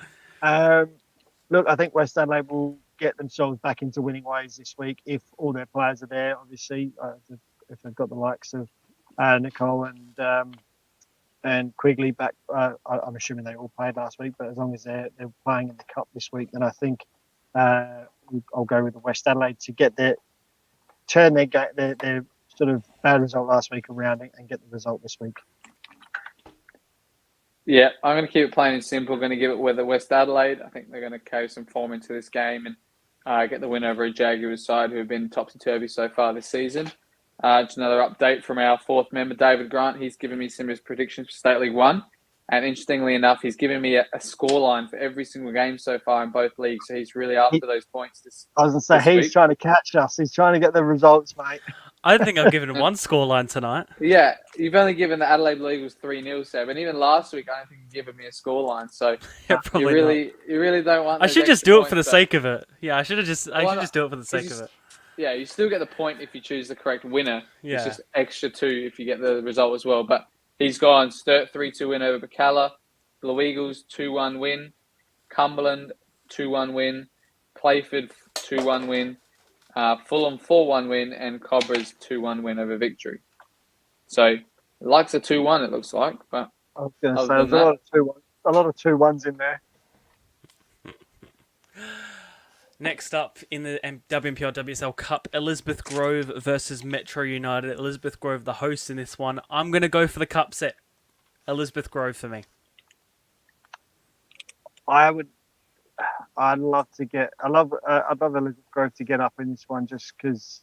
Look, I think West Adelaide will get themselves back into winning ways this week if all their players are there. Obviously, if they've got the likes of Nicole and Quigley back, I'm assuming they all played last week. But as long as they're playing in the cup this week, then I think I'll go with the West Adelaide to turn their sort of bad result last week around and get the result this week. Yeah, I'm going to keep it plain and simple. Going to give it with the West Adelaide. I think they're going to carry some form into this game and get the win over a Jaguars side who have been topsy-turvy so far this season. Just another update from our 4th member, David Grant. He's given me some of his predictions for State League 1. And interestingly enough, he's given me a scoreline for every single game so far in both leagues. So he's really after those points. I was going to say, he's trying to catch us. He's trying to get the results, mate. I think I've given one scoreline tonight. Yeah, you've only given the Adelaide League was 3-0, Seb. And even last week, I don't think you've given me a scoreline. So you really don't want. I should just do it for the sake of it. Yeah, I should just do it for the sake of it. Yeah, you still get the point if you choose the correct winner. Yeah. It's just extra 2 if you get the result as well. But he's gone Sturt 3-2 win over Bacala, Blue Eagles 2-1 win, Cumberland 2-1 win, Playford 2-1 win, Fulham 4-1 win, and Cobras 2-1 win over Victory. So it likes a 2-1 it looks like. But I was going to say there's a lot of 2-1s in there. Next up in the WNPL WSL Cup, Elizabeth Grove versus Metro United. Elizabeth Grove, the host in this one. I'm going to go for the cup set. Elizabeth Grove for me. I'd love Elizabeth Grove to get up in this one just because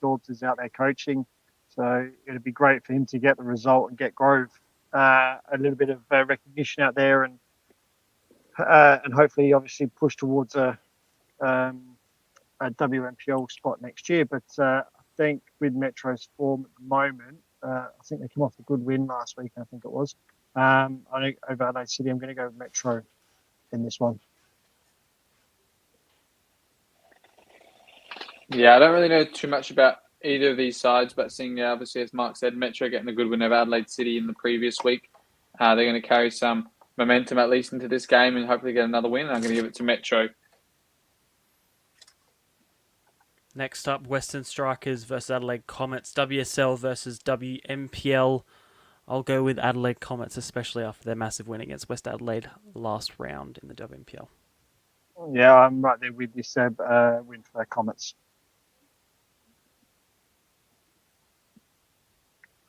Daughter's out there coaching. So it'd be great for him to get the result and get Grove a little bit of recognition out there and hopefully obviously push towards a WMPL spot next year. But I think with Metro's form at the moment, I think they came off a good win last week, I think it was. I think over Adelaide City, I'm going to go with Metro in this one. Yeah, I don't really know too much about either of these sides, but seeing obviously, as Mark said, Metro getting a good win over Adelaide City in the previous week, they're going to carry some momentum at least into this game and hopefully get another win. I'm going to give it to Metro. Next up, Western Strikers versus Adelaide Comets, WSL versus WMPL. I'll go with Adelaide Comets, especially after their massive win against West Adelaide last round in the WMPL. Yeah, I'm right there with you, Seb. Win for Comets.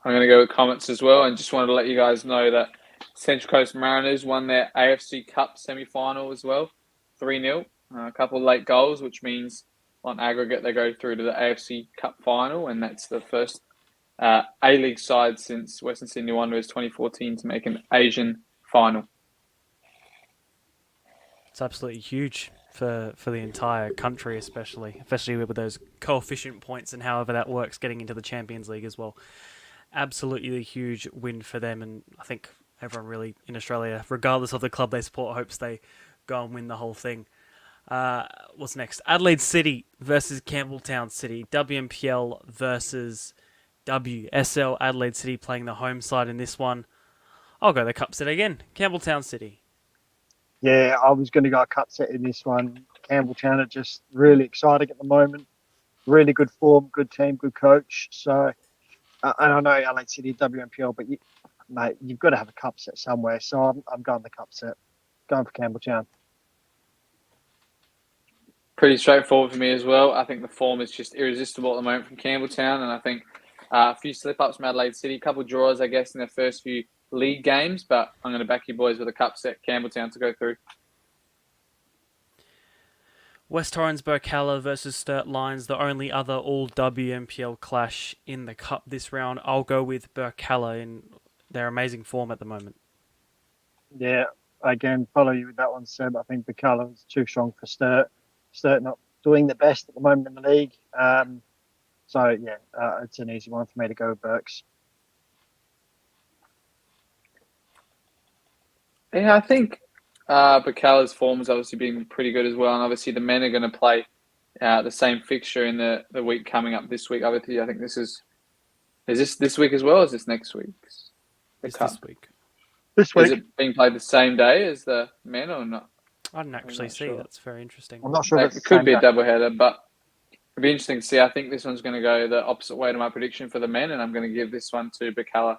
I'm going to go with Comets as well, and just wanted to let you guys know that Central Coast Mariners won their AFC Cup semi-final as well, 3-0. A couple of late goals, which means on aggregate they go through to the AFC Cup final, and that's the first A-League side since Western Sydney Wanderers 2014 to make an Asian final. It's absolutely huge for the entire country, especially with those coefficient points and however that works getting into the Champions League as well. Absolutely a huge win for them, and I think everyone really in Australia, regardless of the club they support, hopes they go and win the whole thing. What's next? Adelaide City versus Campbelltown City. WMPL versus WSL. Adelaide City playing the home side in this one. I'll go the cup set again. Campbelltown City. Yeah, I was going to go cup set in this one. Campbelltown are just really exciting at the moment. Really good form, good team, good coach. So, and I know Adelaide City WMPL, but mate, you've got to have a cup set somewhere. So I'm going the cup set. Going for Campbelltown. Pretty straightforward for me as well. I think the form is just irresistible at the moment from Campbelltown, and I think a few slip-ups from Adelaide City, a couple of draws, I guess, in their first few league games, but I'm going to back you boys with a cup set, Campbelltown, to go through. West Torrens Burkalla versus Sturt Lions, the only other all WMPL clash in the cup this round. I'll go with Burkalla in their amazing form at the moment. Yeah, again, follow you with that one, Seb. I think Burkalla is too strong for Sturt. Sturt not doing the best at the moment in the league. It's an easy one for me to go with Burks. Yeah, I think Burkalla's form has obviously been pretty good as well, and obviously the men are going to play the same fixture in the week coming up this week. Obviously, I think is this week as well, or is this next week's? It's this week. This week. Is it being played the same day as the men or not? I didn't actually see. Sure. That's very interesting. I'm not sure if it could be a double-header, but it'd be interesting to see. I think this one's going to go the opposite way to my prediction for the men, and I'm going to give this one to Burkalla.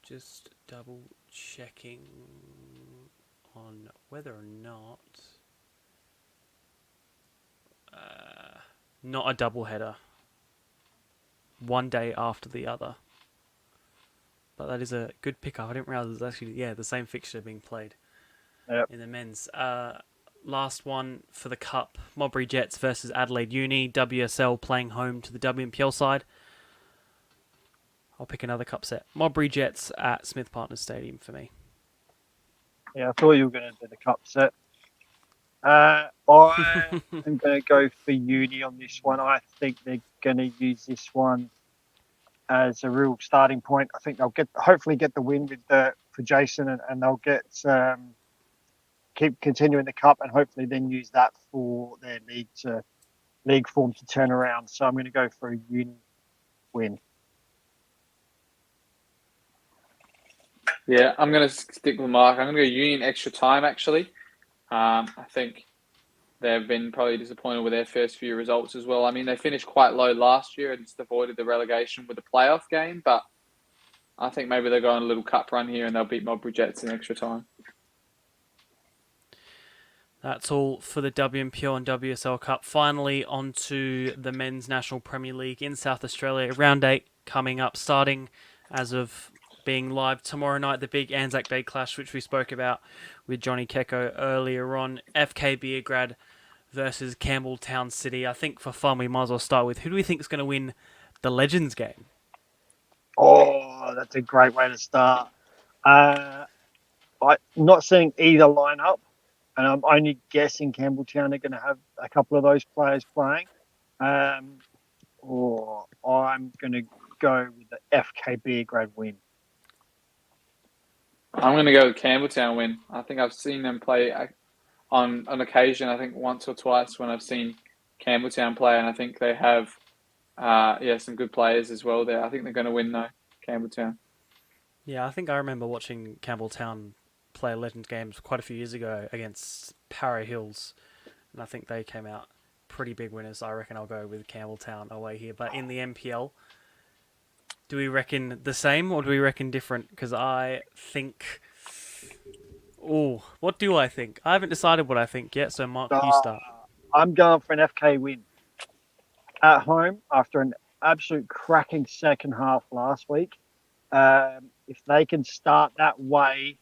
Just double checking on whether or not a double header. One day after the other. But that is a good pickup. I didn't realise it was actually the same fixture being played in the men's. Last one for the cup: Modbury Jets versus Adelaide Uni. WSL playing home to the WMPL side. I'll pick another cup set. Modbury Jets at Smith Partners Stadium for me. Yeah, I thought you were going to do the cup set. I am going to go for Uni on this one. I think they're going to use this one as a real starting point. I think they'll hopefully get the win for Jason, and they'll keep continuing the cup, and hopefully then use that for their league form to turn around. So I'm going to go for a Uni win. Yeah, I'm going to stick with Mark. I'm going to go Union extra time, actually. I think they've been probably disappointed with their first few results as well. I mean, they finished quite low last year and just avoided the relegation with the playoff game, but I think maybe they'll go on a little cup run here and they'll beat Modbury Jets in extra time. That's all for the WMPL and WSL Cup. Finally, on to the Men's National Premier League in South Australia. Round 8 coming up, starting as of being live tomorrow night, the big Anzac Day clash, which we spoke about with Johnny Kecko earlier on. FK Beograd versus Campbelltown City. I think for fun, we might as well start with who do we think is going to win the Legends game? Oh, that's a great way to start. I'm not seeing either lineup, and I'm only guessing Campbelltown are going to have a couple of those players playing. Or I'm going to go with the FK Beograd win. I'm going to go with Campbelltown win. I think I've seen them play on occasion. I think once or twice when I've seen Campbelltown play, and I think they have, some good players as well there. I think they're going to win though, Campbelltown. Yeah, I think I remember watching Campbelltown play Legends games quite a few years ago against Para Hills, and I think they came out pretty big winners. I reckon I'll go with Campbelltown away here. But in the MPL, do we reckon the same or do we reckon different? Because I think... Oh, what do I think? I haven't decided what I think yet, so Mark, you start. I'm going for an FK win. At home, after an absolute cracking second half last week, if they can start that way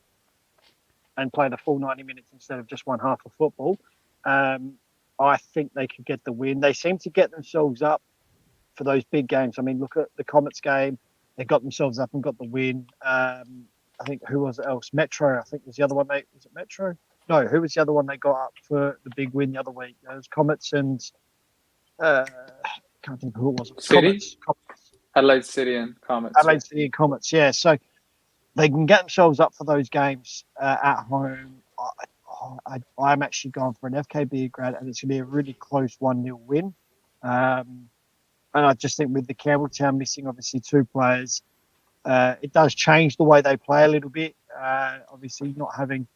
and play the full 90 minutes instead of just one half of football, I think they could get the win. They seem to get themselves up for those big games. I mean, look at the Comets game. They got themselves up and got the win. I think who was it else? Metro, I think was the other one. Was it Metro? No, who was the other one they got up for the big win the other week? It was Comets and can't think who it was. City? Comets. Adelaide City and Comets. Adelaide City and Comets, yeah. So they can get themselves up for those games at home. I'm actually going for an FK Beograd, and it's going to be a really close 1-0 win. And I just think with the Campbelltown missing obviously two players, it does change the way they play a little bit. Obviously, not having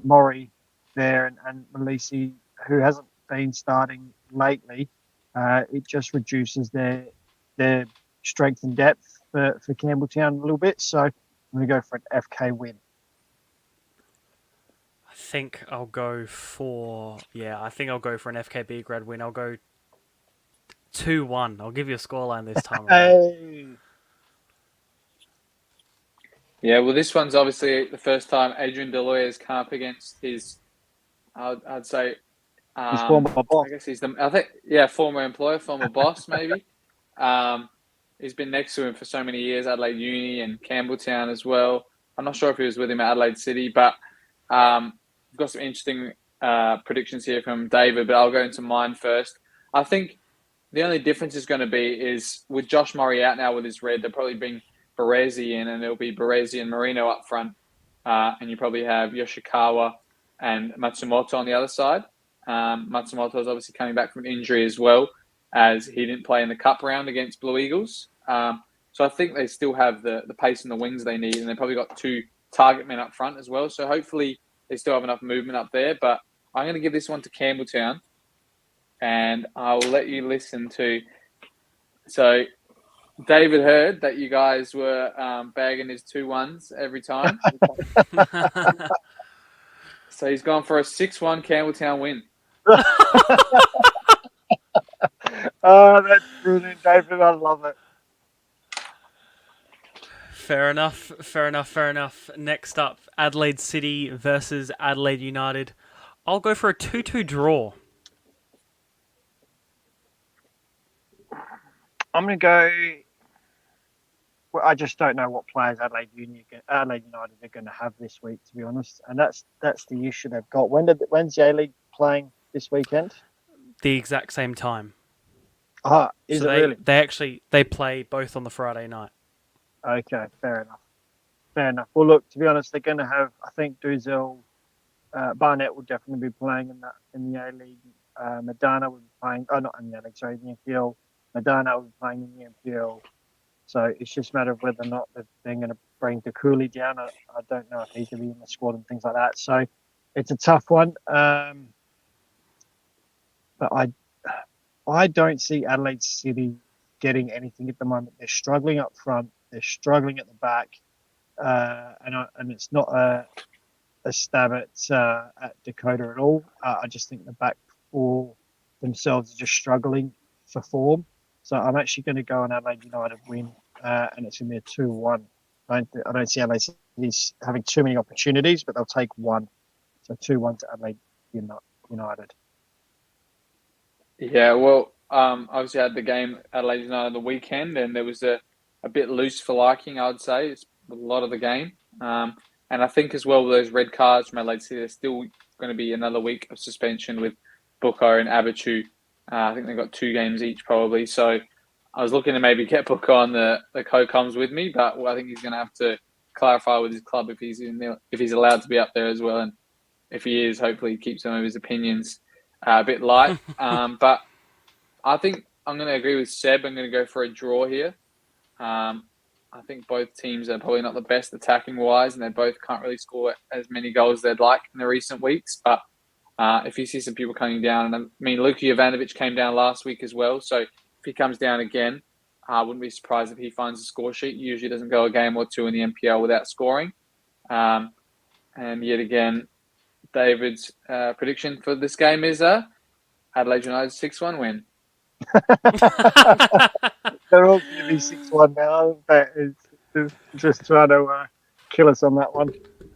Maury there and Malisi, who hasn't been starting lately, it just reduces their strength and depth for Campbelltown a little bit. So I'm going to go for an FK win. I think I'll go for an FK Beograd win. I'll go 2-1. I'll give you a scoreline this time around. Hey. Yeah, well, this one's obviously the first time Adrian Deloy has come up against his, I'd say, His former boss. I guess he's former employer, former boss, maybe. He's been next to him for so many years, Adelaide Uni and Campbelltown as well. I'm not sure if he was with him at Adelaide City, but we've got some interesting predictions here from David, but I'll go into mine first. I think the only difference is going to be is with Josh Murray out now with his red, they'll probably bring Baresi in, and it'll be Baresi and Marino up front. And you probably have Yoshikawa and Matsumoto on the other side. Matsumoto is obviously coming back from injury as well, as he didn't play in the cup round against Blue Eagles. So I think they still have the pace and the wings they need, and they've probably got two target men up front as well. So hopefully they still have enough movement up there. But I'm going to give this one to Campbelltown, and I'll let you listen to. So David heard that you guys were bagging his 2-1s every time. So he's gone for a 6-1 Campbelltown win. Oh, that's brilliant, David. I love it. Fair enough. Next up, Adelaide City versus Adelaide United. I'll go for a 2-2 draw. I'm going to go. Well, I just don't know what players Adelaide United are going to have this week, to be honest, and that's the issue they've got. When's the A-League playing this weekend? The exact same time. Is so it really? They play both on the Friday night. Okay, fair enough. Well, look, to be honest, they're going to have. I think Duzel, Barnett will definitely be playing in the A-League. Madonna will be playing. Oh, not in the A-League. Sorry, the NPL. Madonna will be playing in the NPL. So it's just a matter of whether or not they're going to bring the Cooley down. I don't know if he's going to be in the squad and things like that. So it's a tough one. But I don't see Adelaide City getting anything at the moment. They're struggling up front. They're struggling at the back. And it's not a stab at Dakota at all. I just think the back four themselves are just struggling for form. So I'm actually going to go on Adelaide United win and it's going to be a 2-1. I don't see Adelaide City's having too many opportunities, but they'll take one. So 2-1 to Adelaide United. Yeah, well, obviously I had the game Adelaide United on the weekend, and there was a bit loose for liking, I'd say. It's a lot of the game. And I think as well with those red cards from Adelaide City, there's still going to be another week of suspension with Booker and Abichu. I think they've got 2 games each probably. So I was looking to maybe get Booker on the co-coms with me, but I think he's going to have to clarify with his club if he's if he's allowed to be up there as well. And if he is, hopefully he keeps some of his opinions a bit light. But I think I'm going to agree with Seb. I'm going to go for a draw here. I think both teams are probably not the best attacking wise, and they both can't really score as many goals as they'd like in the recent weeks. But if you see some people coming down, and I mean, Luka Jovanovic came down last week as well. So if he comes down again, I wouldn't be surprised if he finds a score sheet. He usually doesn't go a game or two in the NPL without scoring. And yet again, David's prediction for this game is Adelaide United 6-1 win. They're all going to be 6-1 now. But it's just trying to kill us on that one.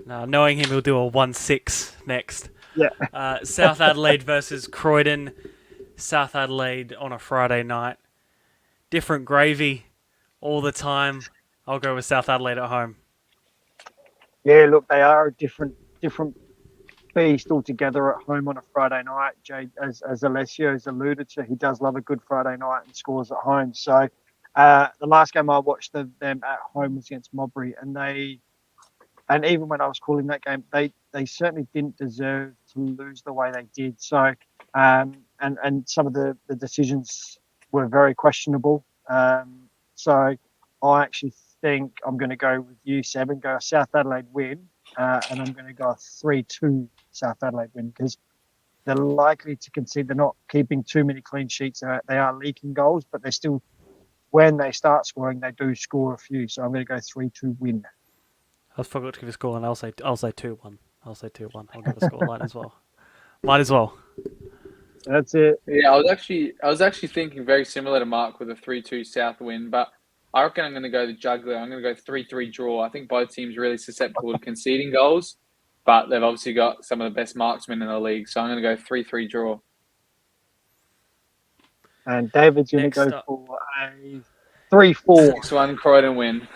No, knowing him, he'll do a 1-6 next. Yeah. South Adelaide versus Croydon. South Adelaide on a Friday night. Different gravy all the time. I'll go with South Adelaide at home. Yeah, look, they are a different beast altogether at home on a Friday night. Jay, as Alessio has alluded to, he does love a good Friday night and scores at home. So the last game I watched them at home was against Modbury, and even when I was calling that game, they certainly didn't deserve to lose the way they did. So and some of the decisions were very questionable. So I actually think I'm going to go with you, Seb, and go South Adelaide win. And I'm going to go 3-2 South Adelaide win because they're likely to concede. They're not keeping too many clean sheets. They are leaking goals, but they're still, when they start scoring, they do score a few. So I'm going to go 3-2 win. I forgot to give a score, and I'll say 2-1. I'll say 2-1. I'll give a score line as well. Might as well. That's it. Yeah, I was actually thinking very similar to Mark with a 3-2 South win, but I reckon I'm going to go the juggler. I'm going to go 3-3 draw. I think both teams are really susceptible to conceding goals, but they've obviously got some of the best marksmen in the league. So I'm going to go 3-3 draw. And David's going to Next go up. for a 3-4. 6-1 Croydon win.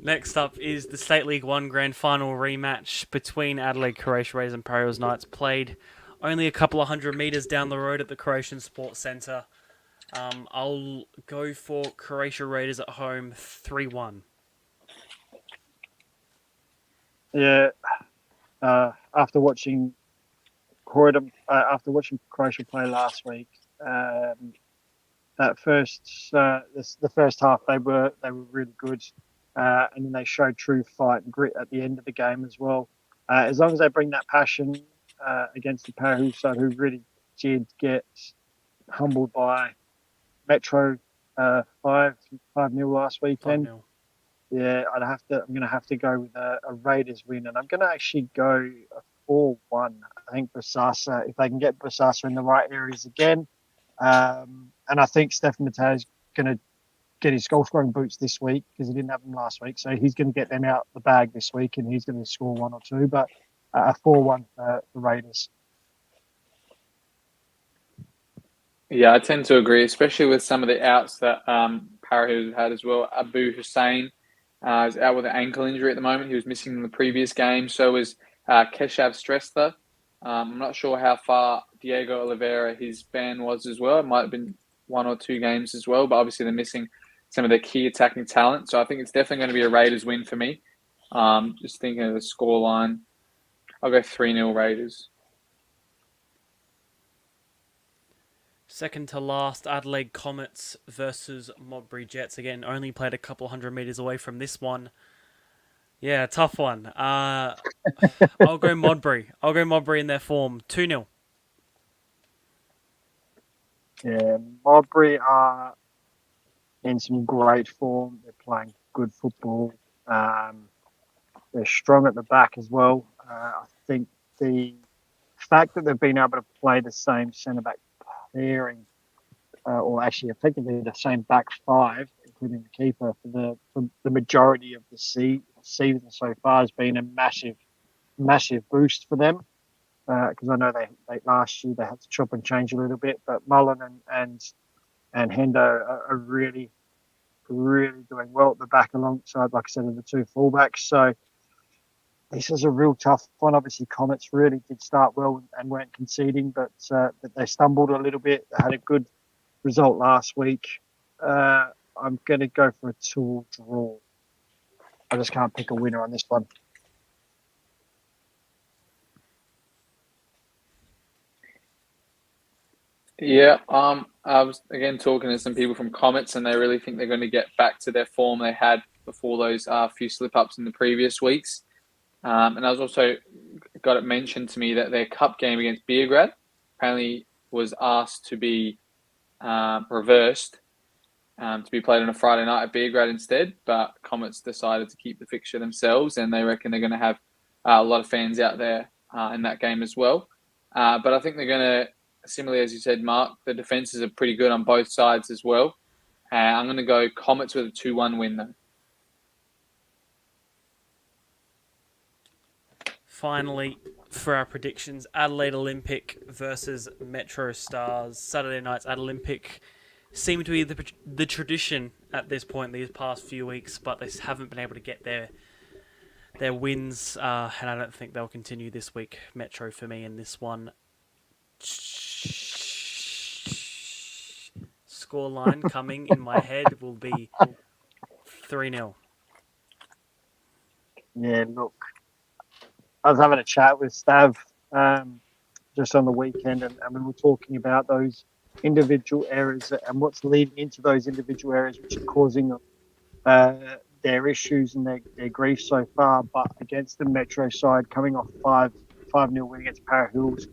Next up is the State League 1 Grand Final rematch between Adelaide Croatia Raiders and Parry Hills Knights, played only a couple of 100 metres down the road at the Croatian Sports Centre. I'll go for Croatia Raiders at home 3-1. Yeah. After watching Croatia play last week, that the first half they were really good, and then they showed true fight and grit at the end of the game as well. As long as they bring that passion against the Parry side, who really did get humbled by Metro 5-0 last weekend. 5-0. Yeah, I'm going to have to go with a Raiders win, and I'm going to actually go a 4-1. I think Basasa, if they can get Basasa in the right areas again, and I think Stefan Mateo is going to get his goal scoring boots this week because he didn't have them last week, so he's going to get them out the bag this week, and he's going to score 1 or 2. But a 4-1 for the Raiders. Yeah, I tend to agree, especially with some of the outs that Parry has had as well. Abu Hussein is out with an ankle injury at the moment. He was missing in the previous game. So was Keshav Stresta. I'm not sure how far Diego Oliveira, his ban was as well. It might have been 1 or 2 games as well, but obviously they're missing some of their key attacking talent. So I think it's definitely going to be a Raiders win for me. Just thinking of the scoreline, I'll go 3-0 Raiders. Second to last, Adelaide Comets versus Modbury Jets. Again, only played a couple 100 metres away from this one. Yeah, tough one. I'll go Modbury. I'll go Modbury in their form. 2-0. Yeah, Modbury are in some great form. They're playing good football. They're strong at the back as well. I think the fact that they've been able to play the same centre-back pairing or actually effectively the same back five, including the keeper, for the majority of the season so far has been a massive boost for them. Because I know they last year they had to chop and change a little bit, but Mullen and Hendo are really doing well at the back alongside, like I said, of the two fullbacks. So this is a real tough one. Obviously, Comets really did start well and weren't conceding, but they stumbled a little bit. They had a good result last week. I'm going to go for a 2 draw. I just can't pick a winner on this one. Yeah, I was again talking to some people from Comets, and they really think they're going to get back to their form they had before those few slip-ups in the previous weeks. And I was also got it mentioned to me that their cup game against Beograd apparently was asked to be reversed to be played on a Friday night at Beograd instead, but Comets decided to keep the fixture themselves, and they reckon they're going to have a lot of fans out there in that game as well. But I think they're going to, similarly as you said, Mark, the defences are pretty good on both sides as well. I'm going to go Comets with a 2-1 win though. Finally, for our predictions, Adelaide Olympic versus Metro Stars. Saturday night's Adelaide Olympic seem to be the tradition at this point these past few weeks, but they haven't been able to get their wins, and I don't think they'll continue this week. Metro for me in this one. Scoreline coming in my head will be 3-0. Yeah, look, I was having a chat with Stav just on the weekend, and we were talking about those individual errors and what's leading into those individual errors, which are causing their issues and their grief so far. But against the Metro side, coming off 5-0 win against Para Hills,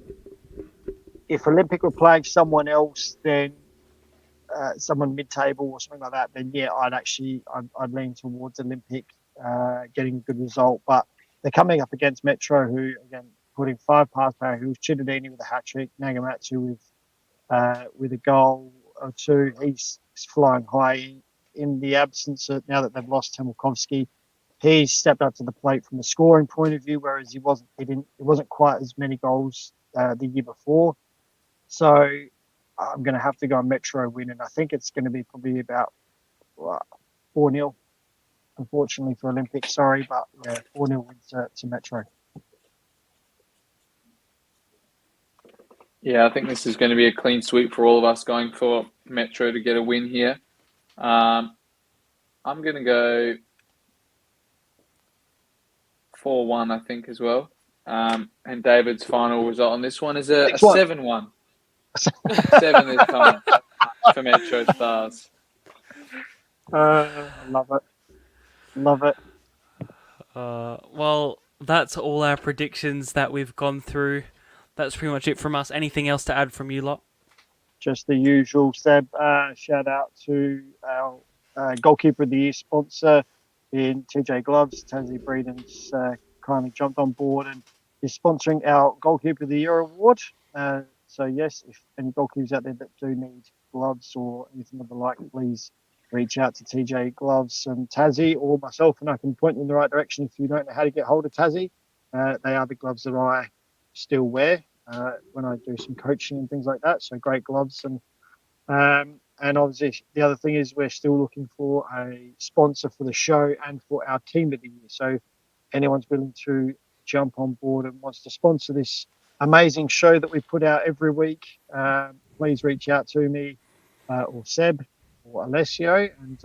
if Olympic were playing someone else, then someone mid-table or something like that, then yeah, I'd lean towards Olympic getting a good result. But they're coming up against Metro, who again putting 5 past Para Hills, Chidadini with a hat trick, Nagamatsu with a goal or 2. He's flying high. In the absence of, now that they've lost Temelkovsky, he's stepped up to the plate from a scoring point of view, whereas it wasn't quite as many goals the year before. So I'm going to have to go on Metro win, and I think it's going to be probably about 4-0. Unfortunately for Olympic, sorry, but yeah, 4-0 wins to Metro. Yeah, I think this is going to be a clean sweep for all of us, going for Metro to get a win here. I'm going to go 4-1, I think, as well. And David's final result on this one is a 7-1. 7 this time for Metro Stars. Love it. Well, that's all our predictions that we've gone through. That's pretty much it from us. Anything else to add from you lot? Just the usual, Seb. Shout out to our goalkeeper of the year sponsor in TJ Gloves. Tassie Breeden's kindly jumped on board and is sponsoring our goalkeeper of the year award. So yes, if any goalkeepers out there that do need gloves or anything of the like, please reach out to TJ Gloves and Tassie or myself, and I can point you in the right direction if you don't know how to get hold of Tassie. They are the gloves that I still wear when I do some coaching and things like that. So great gloves. And obviously the other thing is we're still looking for a sponsor for the show and for our team of the year. So if anyone's willing to jump on board and wants to sponsor this amazing show that we put out every week, please reach out to me or Seb or Alessio and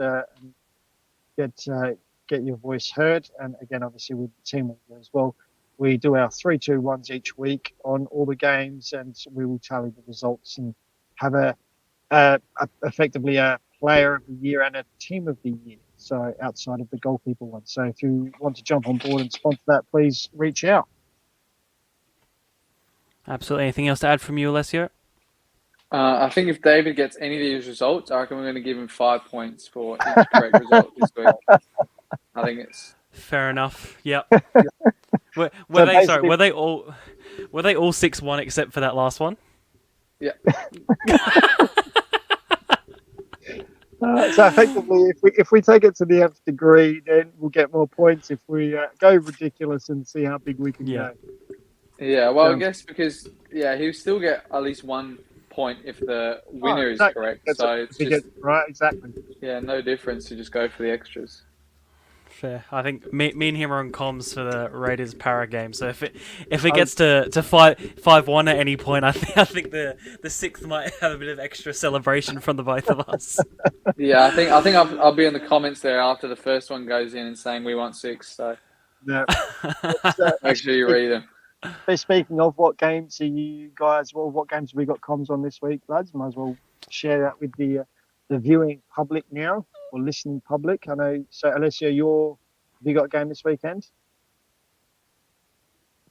get your voice heard. And again, obviously with the team as well, we do our 3-2-1s each week on all the games, and we will tally the results and have effectively a player of the year and a team of the year. So outside of the goalkeeper one. So if you want to jump on board and sponsor that, please reach out. Absolutely. Anything else to add from you, Alessio? I think if David gets any of these results, I reckon we're going to give him 5 points for each correct result this week. I think it's fair enough. Yep. Were So they basically- Were they all 6-1 except for that last one? yeah. So effectively, if we take it to the nth degree, then we'll get more points. If we go ridiculous and see how big we can Yeah. go. Yeah, well, I Sounds- guess because he'll still get at least 1 point if the Oh, winner is exactly. correct. That's So it. it's If we just get right, exactly. no difference to just go for the extras. Fair. I think me and him are on comms for the Raiders Para game. So if it Oh. gets to 5-1 at any point, I think the sixth might have a bit of extra celebration from the both of us. Yeah, I think I'll be in the comments there after the first one goes in and saying we want 6. So Yeah. make sure you read them. Speaking of what games are you guys? Well, what games have we got comms on this week, lads? Might as well share that with the viewing public now or listening public. I know. So, Alessio, have you got a game this weekend?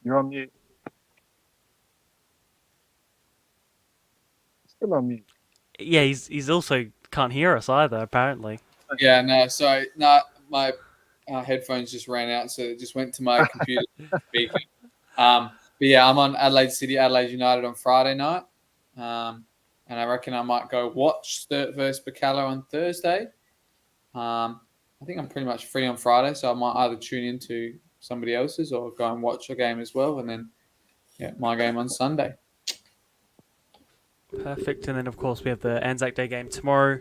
You're on mute. Still on mute. Yeah, he's also can't hear us either. Apparently. Yeah, no. So my headphones just ran out, so it just went to my computer speaker. But yeah, I'm on Adelaide United on Friday night, and I reckon I might go watch Sturt versus Bacala on Thursday. I think I'm pretty much free on Friday, so I might either tune into somebody else's or go and watch a game as well, and then my game on Sunday. Perfect. And then of course we have the Anzac Day game tomorrow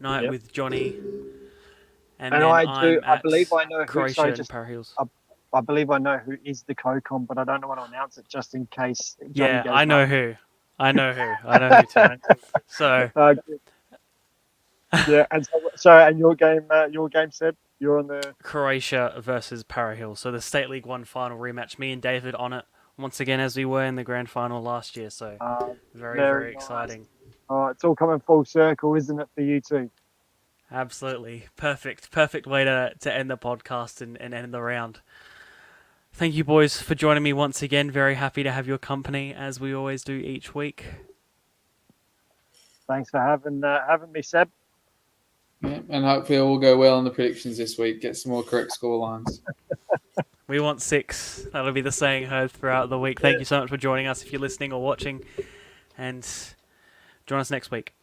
night Yep. with Johnny. And And then I believe I know who. Croatia Sorry, and just Para Hills. I believe I know who is the co-com, but I don't know when to announce it just in case. Johnny Yeah, goes I know nuts. who. I know who too. So Good. Yeah, and and your game said you're on the. Croatia versus Para Hills. So the State League One final rematch. Me and David on it once again as we were in the grand final last year. So very very nice. exciting. Oh, it's all coming full circle, isn't it, for you two? Absolutely perfect way to end the podcast and end the round. Thank you, boys, for joining me once again. Very happy to have your company as we always do each week. Thanks for having me, Seb. Yeah, and hopefully it will go well in the predictions this week. Get some more correct score lines. We want 6. That'll be the saying heard throughout the week. Thank you so much for joining us if you're listening or watching. And join us next week.